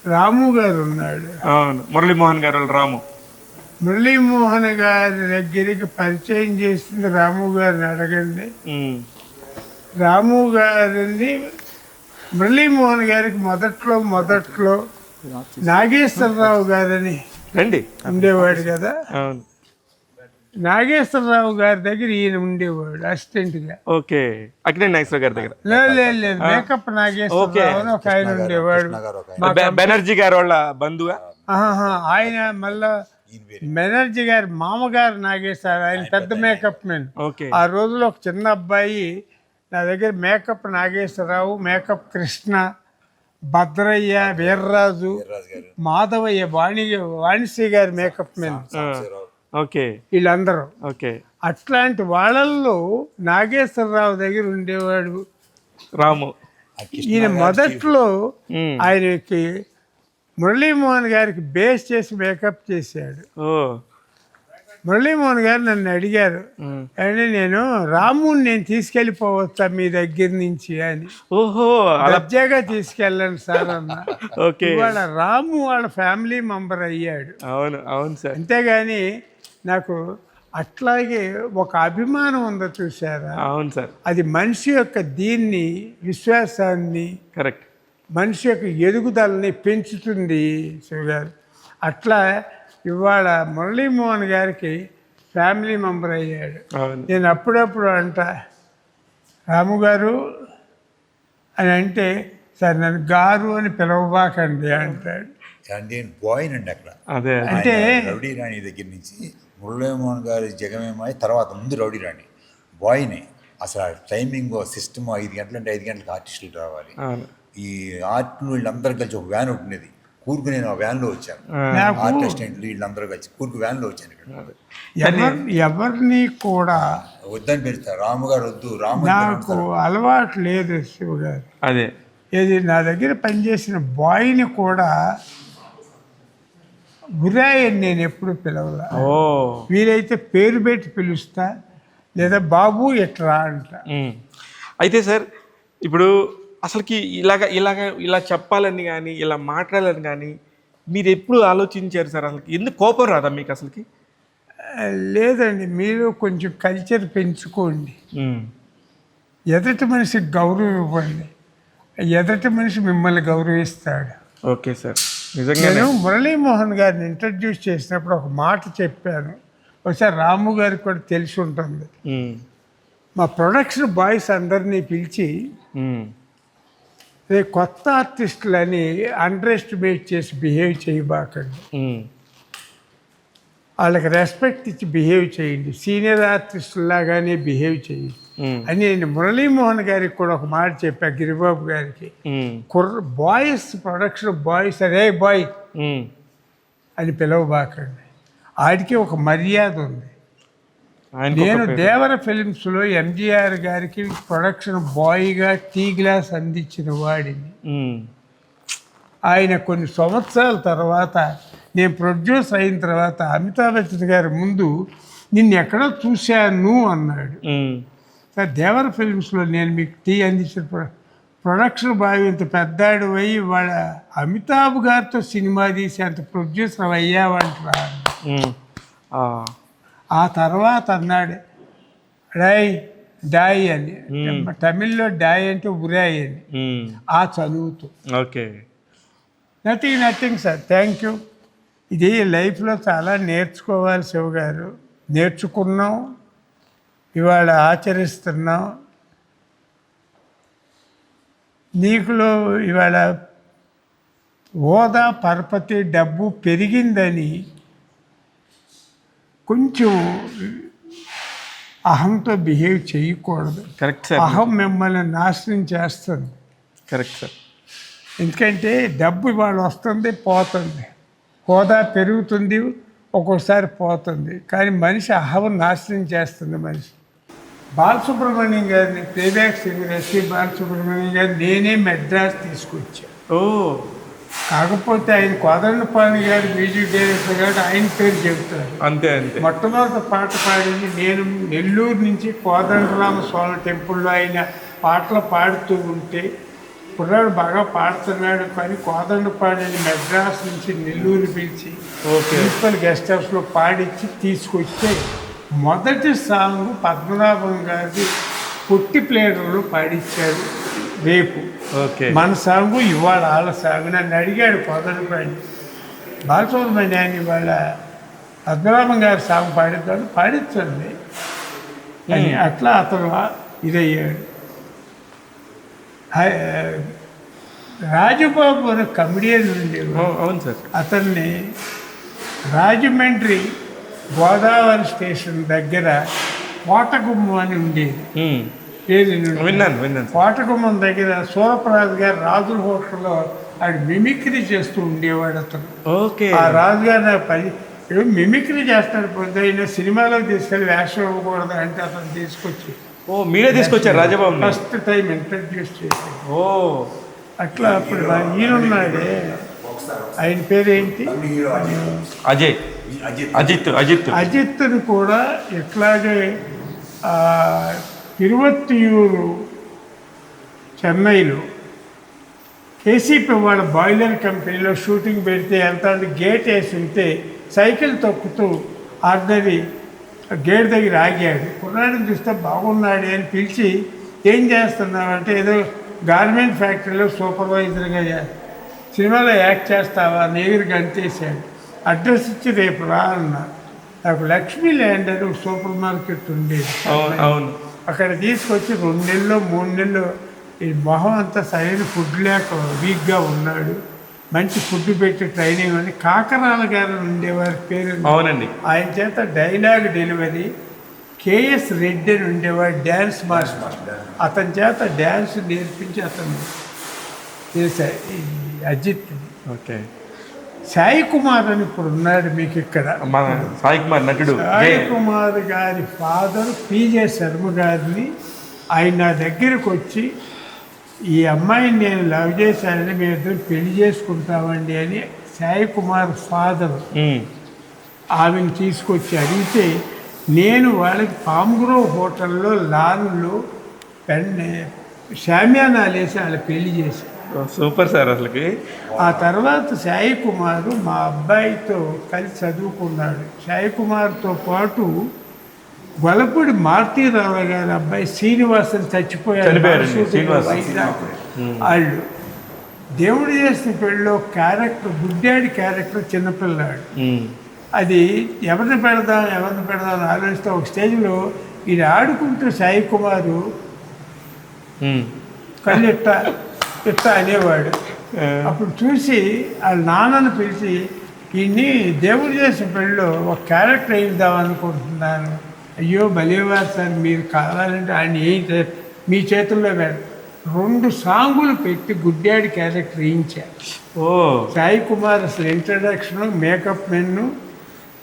Speaker 2: రాము గారు ఉన్నాడు.
Speaker 1: అవును, మురళీమోహన్ గారు వాళ్ళ రాము.
Speaker 2: మురళీమోహన్ గారి దగ్గరికి పరిచయం చేసింది రాము గారిని అడగండి. రాము గారిని మురళీమోహన్ గారికి మొదట్లో నాగేశ్వరరావు గారని
Speaker 1: రండి
Speaker 2: ఉండేవాడు కదా.
Speaker 1: అవును,
Speaker 2: నాగేశ్వరరావు గారి దగ్గర ఈయన ఉండేవాడు అసిస్టెంట్ గా.
Speaker 1: ఓకే, అక్కినేని నాగేశ్వరరావు గారి దగ్గర.
Speaker 2: లేదు, మేకప్ నాగేశ్వరరావు అని ఒక ఆయన ఉండేవాడు.
Speaker 1: బెనర్జీ గారు వాళ్ళ బంధువా?
Speaker 2: ఆయన మళ్ళా బెనర్జీ గారి మామగారు నాగేశ్వరరావు, ఆయన పెద్ద మేకప్ మెన్. ఆ రోజులో ఒక చిన్న అబ్బాయి నా దగ్గర మేకప్ నాగేశ్వరరావు, మేకప్ కృష్ణ, భద్రయ్య, వీర్రాజు, మాధవయ్య, వాణిశ్రీ గారి మేకప్ మెన్.
Speaker 1: ఓకే,
Speaker 2: వీళ్ళందరూ.
Speaker 1: ఓకే,
Speaker 2: అట్లాంటి వాళ్ళల్లో నాగేశ్వరరావు దగ్గర ఉండేవాడు
Speaker 1: రాము.
Speaker 2: ఈయన మొదట్లో ఆయనకి మురళీమోహన్ గారికి బేస్ చేసి మేకప్ చేశాడు. మురళీమోహన్ గారు నన్ను అడిగారు, అంటే నేను రాముని నేను తీసుకెళ్ళిపోవచ్చా మీ దగ్గర నుంచి అని.
Speaker 1: ఓహో,
Speaker 2: దర్జాగా తీసుకెళ్ళండి సార్ అన్న.
Speaker 1: ఓకే,
Speaker 2: వాళ్ళ రాము వాళ్ళ ఫ్యామిలీ మెంబర్ అయ్యాడు.
Speaker 1: అవును, అవును సార్.
Speaker 2: అంతేగాని నాకు అట్లాగే ఒక అభిమానం ఉందో చూసారా?
Speaker 1: అవును సార్.
Speaker 2: అది మనిషి యొక్క దీన్ని, విశ్వాసాన్ని,
Speaker 1: కరెక్ట్,
Speaker 2: మనిషి యొక్క ఎదుగుదలని పెంచుతుంది శివగారు. అట్లా ఇవాళ మురళీమోహన్ గారికి ఫ్యామిలీ మెంబర్ అయ్యాడు. నేను అప్పుడప్పుడు అంట, రాము గారు అని అంటే, సార్ నన్ను గారు అని పిలవబాకండి అంటాడు.
Speaker 3: పోయినండి అక్కడ.
Speaker 1: అదే
Speaker 2: అంటే
Speaker 3: రౌడీ రాణి దగ్గర నుంచి మురళీమోహన్ గారి జగమేమాయి తర్వాత ముందు రౌడీ రాణి బాయ్ని. అసలు టైమింగ్ సిస్టమ్ 5 గంటలు అంటే 5 గంటలకు ఆర్టిస్టులు రావాలి. ఈ ఆర్ట్లు వీళ్ళందరూ కలిసి ఒక వ్యాన్ ఉంటున్నది. కూర్కు నేను ఆ వ్యాన్లో వచ్చాను. ఆర్ట్ అసిస్టెంట్లు వీళ్ళందరూ కలిసి కూర్కు వ్యాన్లో వచ్చాను. ఇక్కడ
Speaker 2: ఎవరిని కూడా
Speaker 3: వద్దని పెడతారు, రాము గారు వద్దు, రాము.
Speaker 2: నాకు అలవాటు లేదు శివగారు.
Speaker 1: అదే
Speaker 2: ఏది నా దగ్గర పనిచేసిన బాయ్ని కూడా గురాయని నేను ఎప్పుడు పిలవలా. వీలైతే పేరు పెట్టి పిలుస్తా, లేదా బాబు ఎట్రా అంట.
Speaker 1: అయితే సార్, ఇప్పుడు అసలుకి ఇలా చెప్పాలని కానీ, ఇలా మాట్లాడాలని కానీ మీరు ఎప్పుడు ఆలోచించారు సార్? అసలు ఎందుకు కోపం రాదా మీకు అసలుకి?
Speaker 2: లేదండి, మీరు కొంచెం కల్చర్ పెంచుకోండి. ఎదుటి మనిషికి గౌరవం ఇవ్వండి, ఎదుటి మనిషి మిమ్మల్ని గౌరవిస్తాడు.
Speaker 1: ఓకే సార్, నిజంగా.
Speaker 2: నేను మురళీమోహన్ గారిని ఇంట్రడ్యూస్ చేసినప్పుడు ఒక మాట చెప్పాను, ఒకసారి రాము గారికి కూడా తెలిసి ఉంటుంది. మా ప్రొడక్షన్ బాయ్స్ అందరినీ పిలిచి, కొత్త ఆర్టిస్టులని అండర్ ఎస్టిమేట్ చేసి బిహేవ్ చేయబాకండి, వాళ్ళకి రెస్పెక్ట్ ఇచ్చి బిహేవ్ చేయండి, సీనియర్ ఆర్టిస్టులాగానే బిహేవ్ చేయండి అని నేను మురళీమోహన్ గారికి కూడా ఒక మాట చెప్పా, గిరిబాబు గారికి. బాయ్స్, ప్రొడక్షన్ బాయ్స్, అరే బాయ్ అని పిలవబాకండి, ఆడికి ఒక మర్యాద ఉంది. నేను దేవర ఫిలిమ్స్లో ఎంజీఆర్ గారికి ప్రొడక్షన్ బాయ్గా టీ గ్లాస్ అందించిన వాడిని. ఆయన కొన్ని సంవత్సరాల తర్వాత, నేను ప్రొడ్యూస్ అయిన తర్వాత, అమితాబ్ బచ్చన్ గారి ముందు నిన్ను ఎక్కడో చూశాను అన్నాడు. సార్, దేవర ఫిలిమ్స్లో నేను మీకు టీ అందించిన ప్రొడక్షన్ బాయ్ ఇంత పెద్దాడు అయ్యి వాళ్ళ అమితాబ్ గారితో సినిమా తీసి అంత ప్రొడ్యూసర్ అయ్యావంటరా. ఆ తర్వాత అన్నాడు డై డాయ్ అని, తమిళ్లో డాయ్ అంటే ఉరాయ్ అని, ఆ చదువుతూ.
Speaker 1: Okay,
Speaker 2: nothing sir, thank you. ఇది లైఫ్లో చాలా నేర్చుకోవాలి శివగారు, నేర్చుకున్నాం, ఇవాళ ఆచరిస్తున్నాం. నీకులో ఇవాళ హోదా, పరపతి, డబ్బు పెరిగిందని కొంచెం అహంతో బిహేవ్ చేయకూడదు.
Speaker 1: Correct sir.
Speaker 2: అహం మిమ్మల్ని నాశనం చేస్తుంది.
Speaker 1: Correct sir.
Speaker 2: ఎందుకంటే డబ్బు ఇవాళ వస్తుంది, పోతుంది, హోదా పెరుగుతుంది, ఒక్కోసారి పోతుంది, కానీ మనిషి అహం నాశనం చేస్తుంది మనిషి. బాలసుబ్రహ్మణ్యం గారిని ప్లేబ్యాక్ సింగర్ ఎస్పి బాలసుబ్రహ్మణ్యం గారు నేనే మెడ్రాస్ తీసుకొచ్చాను.
Speaker 1: ఓ
Speaker 2: కాకపోతే ఆయన కోదండపాణి గారు మ్యూజిక్ డైరెక్టర్ గారు ఆయన పేరు చెబుతారు.
Speaker 1: అంతే అంతే.
Speaker 2: మొట్టమొదటి పాట పాడింది నేను నెల్లూరు నుంచి కోదండరామ స్వామి టెంపుల్లో ఆయన పాటలు పాడుతూ ఉంటే కుర్రాడు బాగా పాడుతున్నాడు కానీ కోదండపాణిని మెడ్రాస్ నుంచి నెల్లూరు పిలిచి ప్రిన్సిపల్ గెస్ట్ హౌస్లో పాడించి తీసుకొచ్చే మొదటి సాంగ్ పద్మనాభం గారి పుట్టి ప్లేయర్లో పాడించాడు. రేపు మన సాంగు ఇవాళ వాళ్ళ సాంగ్ నన్ను అడిగాడు కోదండపాణి బాలసుబ్రహ్మణ్యాన్ని ఇవాళ పద్మనాభం గారి సాంగ్ పాడిద్దాడు పాడించండి అని అట్లా అతను ఇదయ్యాడు. రాజబాబు అనే కమెడియన్ ఉండేవాడు.
Speaker 1: అవును సార్.
Speaker 2: అతన్ని రాజమండ్రి గోదావరి స్టేషన్ దగ్గర కోటగుమ్మం అని ఉండేది.
Speaker 1: విన్నాను.
Speaker 2: కోటగుమ్మం దగ్గర సూరప్రాజు గారు రాజుల హోటల్లో ఆడు మిమిక్రీ చేస్తూ ఉండేవాడు అతను. ఆ రాజుగారు మిమిక్రీ చేస్తాడు. పొద్దున్న సినిమాలో తీసుకెళ్ళి వేషం ఇవ్వకూడదు అంటే అతను తీసుకొచ్చి
Speaker 1: మీరే తీసుకొచ్చారు రాజబాబు
Speaker 2: ఫస్ట్ టైం ఇంట్రడ్యూస్ చేశారు. అట్లా అప్పుడు ఈయనున్నాడే ఆయన పేరేంటి అజిత్ని కూడా ఇట్లాగే తిరువత్తియూరు చెన్నైలో కేసీపీ వాళ్ళ బాయిలర్ కంపెనీలో షూటింగ్ పెడితే ఎంత గేట్ వేసి ఉంటే సైకిల్ తొక్కుతూ ఆర్డరీ గేట్ దగ్గర ఆగాడు. కుర్రాడిని చూస్తే బాగున్నాడు అని పిలిచి ఏం చేస్తున్నావు అంటే ఏదో గార్మెంట్ ఫ్యాక్టరీలో సూపర్వైజర్గా సినిమాలో యాక్ట్ చేస్తావా నేరుగా గంతేసాడు. అడ్రస్ ఇచ్చి రేపు రా అన్నారు. నాకు లక్ష్మీ ల్యాండ్ అని ఒక సూపర్ మార్కెట్ ఉండేది. అక్కడ తీసుకొచ్చి 2 నెలలు 3 నెలలు ఈ మొహం అంతా సరైన ఫుడ్ లేక వీక్గా ఉన్నాడు. మంచి ఫుడ్ పెట్టి ట్రైనింగ్ అని కాకరాల గారు ఉండేవారి పేరు.
Speaker 1: అవునండి.
Speaker 2: ఆయన చేత డైలాగ్ డెలివరీ కేఎస్ రెడ్డి అని ఉండేవాడు డ్యాన్స్ మాస్టర్. అతని చేత డ్యాన్స్ నేర్పించి అతను చేశారు ఈ అజిత్. సాయి కుమార్ అని ఇప్పుడు ఉన్నాడు మీకు ఇక్కడ.
Speaker 1: సాయి కుమార్ నటుడు.
Speaker 2: సాయి కుమార్ గారి ఫాదర్ పిజే శర్మ గారిని ఆయన నా దగ్గరకు వచ్చి ఈ అమ్మాయిని నేను లవ్ చేశానని మేము ఇద్దరు పెళ్లి చేసుకుంటామండి అని సాయి కుమార్ ఫాదర్ ఆమెను తీసుకొచ్చి అడిగితే నేను వాళ్ళకి పామ్గ్రోవ్ హోటల్లో లాన్లో షామ్యానాలు వేసి వాళ్ళ పెళ్లి చేశాను.
Speaker 1: Super sir. అసలుకి
Speaker 2: ఆ తర్వాత సాయి కుమారు మా అబ్బాయితో కలిసి చదువుకున్నాడు. సాయి కుమార్తో పాటు గొల్లపూడి మారుతీరావు గారి అబ్బాయి శ్రీనివాసన్ చచ్చిపోయారు. వాళ్ళు దేవుడు చేసిన పెళ్ళిలో క్యారెక్టర్ గుడ్డాడి క్యారెక్టర్ చిన్నపిల్లాడు. అది ఎవరిని పెడదాం అని ఆలోచిస్తే ఒక స్టేజ్లో ఇది ఆడుకుంటూ సాయి కుమారు కళ్ళు ఇట్ట అనేవాడు. అప్పుడు చూసి వాళ్ళ నాన్నను పిలిచి ఈయన్ని దేవుడు చేసిన పెళ్ళిలో ఒక క్యారెక్టర్ వేయిద్దాం అనుకుంటున్నాను. అయ్యో భలేవారు సార్, మీరు కావాలంటే ఆయన మీ చేతుల్లో 2 సాంగులు పెట్టి గుడ్డాడి క్యారెక్టర్ వేయించారు. సాయి కుమార్ అసలు ఇంట్రడక్షన్ మేకప్ మెన్ను.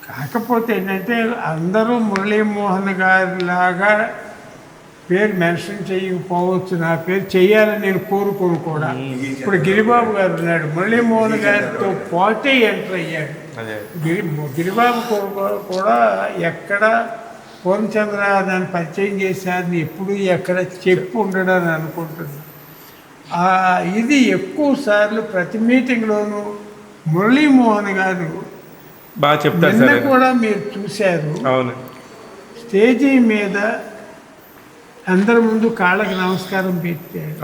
Speaker 2: కాకపోతే ఏంటంటే అందరూ మురళీమోహన్ గారి లాగా పేరు మెన్షన్ చేయకపోవచ్చు, నా పేరు చేయాలని నేను కోరుకోను కూడా. ఇప్పుడు గిరిబాబు గారు ఉన్నాడు, మురళీమోహన్ గారితో పాటే ఎంటర్ అయ్యాడు. గిరిబాబు కూడా ఎక్కడ పూర్ణచంద్ర దాన్ని పరిచయం చేశారని ఎప్పుడు ఎక్కడ చెప్పు ఉండడని అనుకుంటున్నాను. ఇది ఎక్కువ సార్లు ప్రతి మీటింగ్లోనూ మురళీమోహన్ గారు
Speaker 1: బాగా చెప్తారు
Speaker 2: కూడా మీరు చూశారు.
Speaker 1: అవును.
Speaker 2: స్టేజీ మీద అందరి ముందు కాళ్ళకి నమస్కారం పెట్టాడు.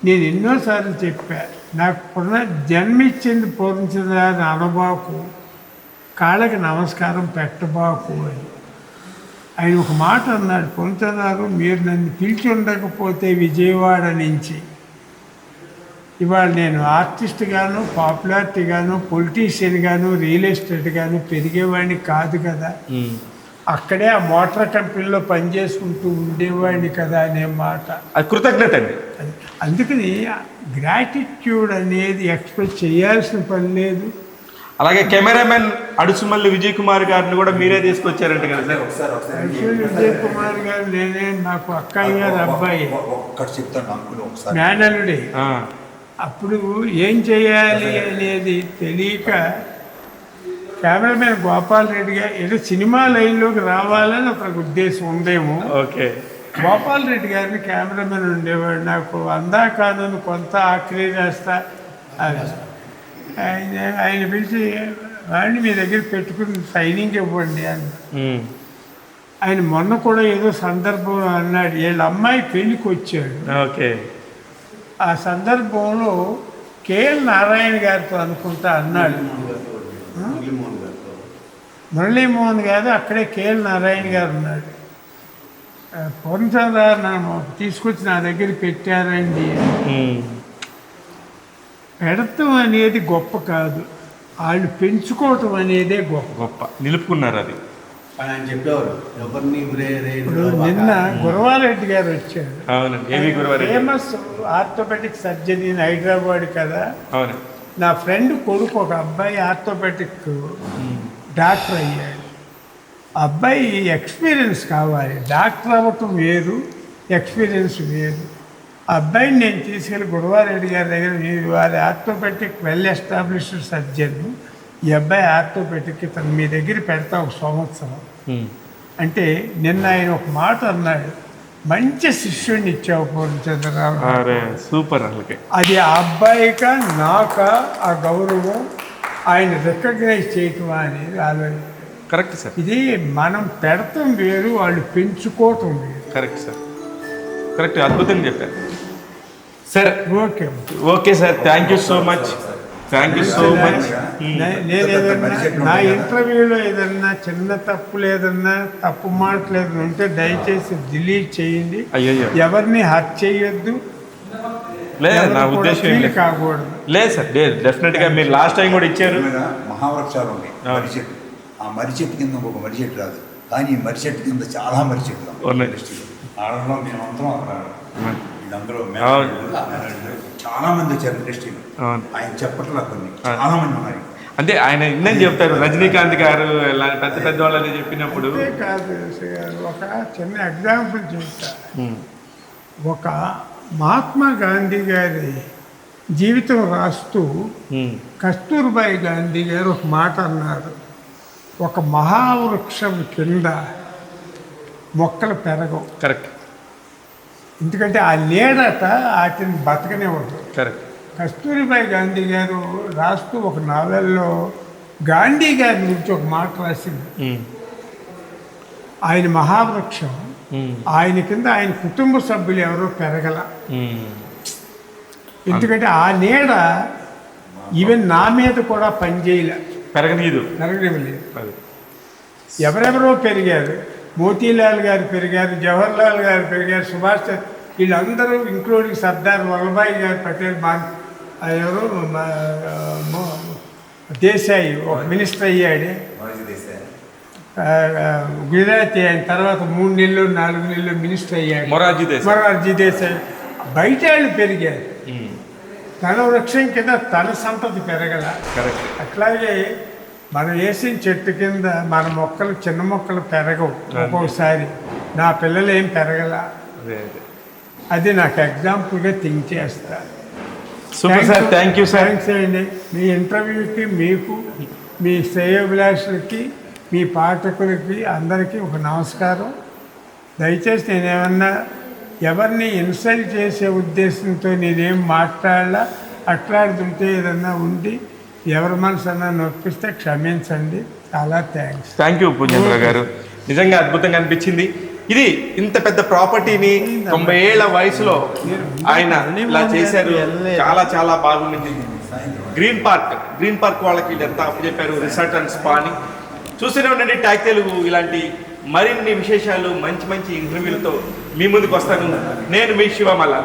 Speaker 2: నేను ఎన్నోసార్లు చెప్పా, నాకు జన్మిచ్చింది పూర్ణచంద్ర అనబాకు, కాళ్ళకి నమస్కారం పెట్టబాకు అని. ఆయన ఒక మాట అన్నాడు, పూర్ణచంద్ర మీరు నన్ను పిలిచి ఉండకపోతే విజయవాడ నుంచి ఇవాళ నేను ఆర్టిస్ట్ గాను, పాపులారిటీ గాను, పొలిటీషియన్ గాను, రియల్ ఎస్టేట్ గాను పెరిగేవాడిని కాదు కదా, అక్కడే ఆ మోటార్ కంపెనీలో పనిచేసుకుంటూ ఉండేవాడిని కదా అనే మాట.
Speaker 1: అది కృతజ్ఞత అండి.
Speaker 2: అందుకని గ్రాటిట్యూడ్ అనేది ఎక్స్ప్రెస్ చేయాల్సిన పని లేదు.
Speaker 1: అలాగే కెమెరామెన్ అడుసుమల్లి విజయ్ కుమార్ గారిని కూడా మీరే తీసుకొచ్చారంట కదా సార్?
Speaker 2: యాక్చువల్లీ విజయ్ కుమార్ గారు నేనే, నాకు అక్కయ్య గారు అబ్బాయి
Speaker 3: ఒక్కటి చెప్తాను అంకుల్ ఒకసారి.
Speaker 2: మేనల్లుడే. అప్పుడు ఏం చేయాలి అనేది తెలియక కెమెరామెన్ గోపాల్ రెడ్డి గారు ఏదో సినిమా లైన్లోకి రావాలని ఒక ఉద్దేశం ఉందేమో.
Speaker 1: ఓకే.
Speaker 2: గోపాల్ రెడ్డి గారిని కెమెరామెన్ ఉండేవాడు. నాకు అందాకాను కొంత ఆక్రియస్తా ఆయన పిలిచి వాడిని మీ దగ్గర పెట్టుకుని సైనింగ్ ఇవ్వండి అని. ఆయన మొన్న కూడా ఏదో సందర్భం అన్నాడు, వీళ్ళ అమ్మాయి పెళ్ళికి వచ్చాడు.
Speaker 1: ఓకే.
Speaker 2: ఆ సందర్భంలో కేఎల్ నారాయణ గారితో అనుకుంటా అన్నాడు. మురళీమోహన్ గారు అక్కడే కేఎల్ నారాయణ గారు ఉన్నాడు. పూర్ణచంద్ర నన్ను తీసుకొచ్చి నా దగ్గర పెట్టారండి. పెడతాం అనేది గొప్ప కాదు, వాళ్ళు పెంచుకోవటం అనేదే గొప్ప.
Speaker 1: గొప్ప నిలుపుకున్నారు అది.
Speaker 4: ఆయన చెప్పేవారు ఎవరిని
Speaker 2: ఇప్పుడు నిన్న గురవారెడ్డి గారు వచ్చారు.
Speaker 1: అవునండి. A V Guravareddy?
Speaker 2: Famous orthopaedic surgeon in Hyderabad కదా.
Speaker 1: అవునండి.
Speaker 2: నా ఫ్రెండ్ కొడుకు ఒక అబ్బాయి ఆర్థోపెటిక్ డాక్టర్ అయ్యాడు. అబ్బాయి ఎక్స్పీరియన్స్ కావాలి, డాక్టర్ అవ్వటం వేరు, ఎక్స్పీరియన్స్ వేరు. ఆ అబ్బాయిని నేను తీసుకెళ్ళి గురవారెడ్డి గారి దగ్గర, వారి ఆర్థోపెటిక్ వెల్ ఎస్టాబ్లిష్డ్ సర్జన్, ఈ అబ్బాయి ఆర్థోపెటిక్ ఇతను మీ దగ్గర పెడతా ఒక సంవత్సరం అంటే నిన్న ఆయన ఒక మాట అన్నాడు, మంచి శిష్యుడిని ఇచ్చావు పూర్ణచంద్రరావు.
Speaker 1: సూపర్.
Speaker 2: అది ఆ అబ్బాయికా నాకా ఆ గౌరవం, ఆయన రికగ్నైజ్ చేయటం అనేది ఆలోచన.
Speaker 1: Correct sir.
Speaker 2: ఇది మనం పెడతాం వేరు, వాళ్ళు పెంచుకోవటం వేరు.
Speaker 1: Correct sir. కరెక్ట్. అద్భుతంగా చెప్పారు sir.
Speaker 2: Okay
Speaker 1: okay sir, thank you so much. Thank you so much.
Speaker 2: నేను ఏదన్నా నా ఇంటర్వ్యూలో ఏదన్నా చిన్న తప్పు లేదన్నా తప్పు మాటలు ఏదైనా ఉంటే దయచేసి డిలీట్ చేయండి.
Speaker 1: అయ్యో,
Speaker 2: ఎవరిని హర్ట్ చేయొద్దు,
Speaker 1: లేదు నా ఉద్దేశం ఏం లేదు.
Speaker 2: కాకూడదు.
Speaker 1: లేదు సార్, లేదు. డెఫినెట్గా మీరు లాస్ట్ టైం కూడా ఇచ్చారు.
Speaker 3: మహావృక్షాలు ఉన్నాయి, మర్రి చెట్టు. ఆ మర్రి చెట్టు కింద ఇంకొక మర్రి చెట్టు రాదు, కానీ ఈ మర్రి చెట్టు కింద చాలా మర్రి చెట్లు
Speaker 1: ఉన్నాయి.
Speaker 3: ఆడలో మేమందరం అక్కడ వీళ్ళందరూ చాలా మంది వచ్చారు ఇండస్ట్రీలో. ఆయన చెప్పట్లా కొన్ని చాలా మంది ఉన్నారు.
Speaker 1: అంటే ఆయన ఇందని చెప్తారు, రజనీకాంత్ గారు ఇలా పెద్ద పెద్ద వాళ్ళని చెప్పినప్పుడు.
Speaker 2: కాదు ఒక చిన్న ఎగ్జాంపుల్ చెప్తా. ఒక మహాత్మా గాంధీ గారి జీవితం రాస్తూ కస్తూర్బాయి గాంధీ గారు ఒక మాట అన్నారు, ఒక మహావృక్షం కింద మొక్కలు పెరగవు.
Speaker 1: కరెక్ట్.
Speaker 2: ఎందుకంటే ఆ నీడట వాటిని బతకనివ్వదు.
Speaker 1: కరెక్ట్.
Speaker 2: కస్తూరిబాయి గాంధీ గారు రాస్తూ ఒక నావెల్లో గాంధీ గారి గురించి ఒక మాట రాసింది. ఆయన మహావృక్షం, ఆయన కింద ఆయన కుటుంబ సభ్యులు ఎవరో పెరగల. ఎందుకంటే ఆ నీడ ఈవెన్ నా మీద కూడా పనిచేయలే, పెరగనివ్వలేదు. ఎవరెవరో పెరిగారు, మోతీలాల్ గారు పెరిగారు, జవహర్లాల్ గారు పెరిగారు, సుభాష్ చంద్ర, వీళ్ళందరూ ఇంక్లూడింగ్ సర్దార్ వల్లభాయ్ గారు పటేల్, ఎవరు దేశాయి ఒక మినిస్టర్ అయ్యాడు గుజరాతీ, ఆయన తర్వాత 3 నెలలు 4 నెలలు మినిస్టర్ అయ్యాడు మొరార్జీ దేశాయ్. బయట వాళ్ళు పెరిగారు, తన వృక్షం కింద తన సంపద పెరగల. అట్లాగే మనం వేసిన చెట్టు కింద మన మొక్కలు, చిన్న మొక్కలు పెరగవు. ఒక్కొక్కసారి నా పిల్లలు ఏం పెరగల. అది నాకు ఎగ్జాంపుల్గా థింక్ చేస్తా. థ్యాంక్స్ అండి మీ ఇంటర్వ్యూకి, మీకు, మీ శ్రేయోభిలాషులకి, మీ పాఠకులకి అందరికీ ఒక నమస్కారం. దయచేసి నేనేమన్నా ఎవరిని ఇన్సల్ట్ చేసే ఉద్దేశంతో నేనేం మాట్లాడాలా, అట్లాడుతుంటే ఏదన్నా ఉండి ఎవరి మనసు అన్నా నొప్పిస్తే క్షమించండి. చాలా థ్యాంక్ యూ
Speaker 1: పూజేంద్ర గారు. నిజంగా అద్భుతంగా అనిపించింది. ఇది ఇంత పెద్ద ప్రాపర్టీని 90 ఏళ్ల వయసులో ఆయన ఇలా చేశారు. చాలా చాలా బాగుంది. గ్రీన్ పార్క్ వాళ్ళకి ఎంత అప్పచెప్పారు, రిసార్ట్ అండ్ స్పాని. చూస్తూనే ఉండండి ట్యాగ్ తెలుగు. ఇలాంటి మరిన్ని విశేషాలు, మంచి మంచి ఇంటర్వ్యూలతో మీ ముందుకు వస్తాను. నేను మీ శివమల్ల.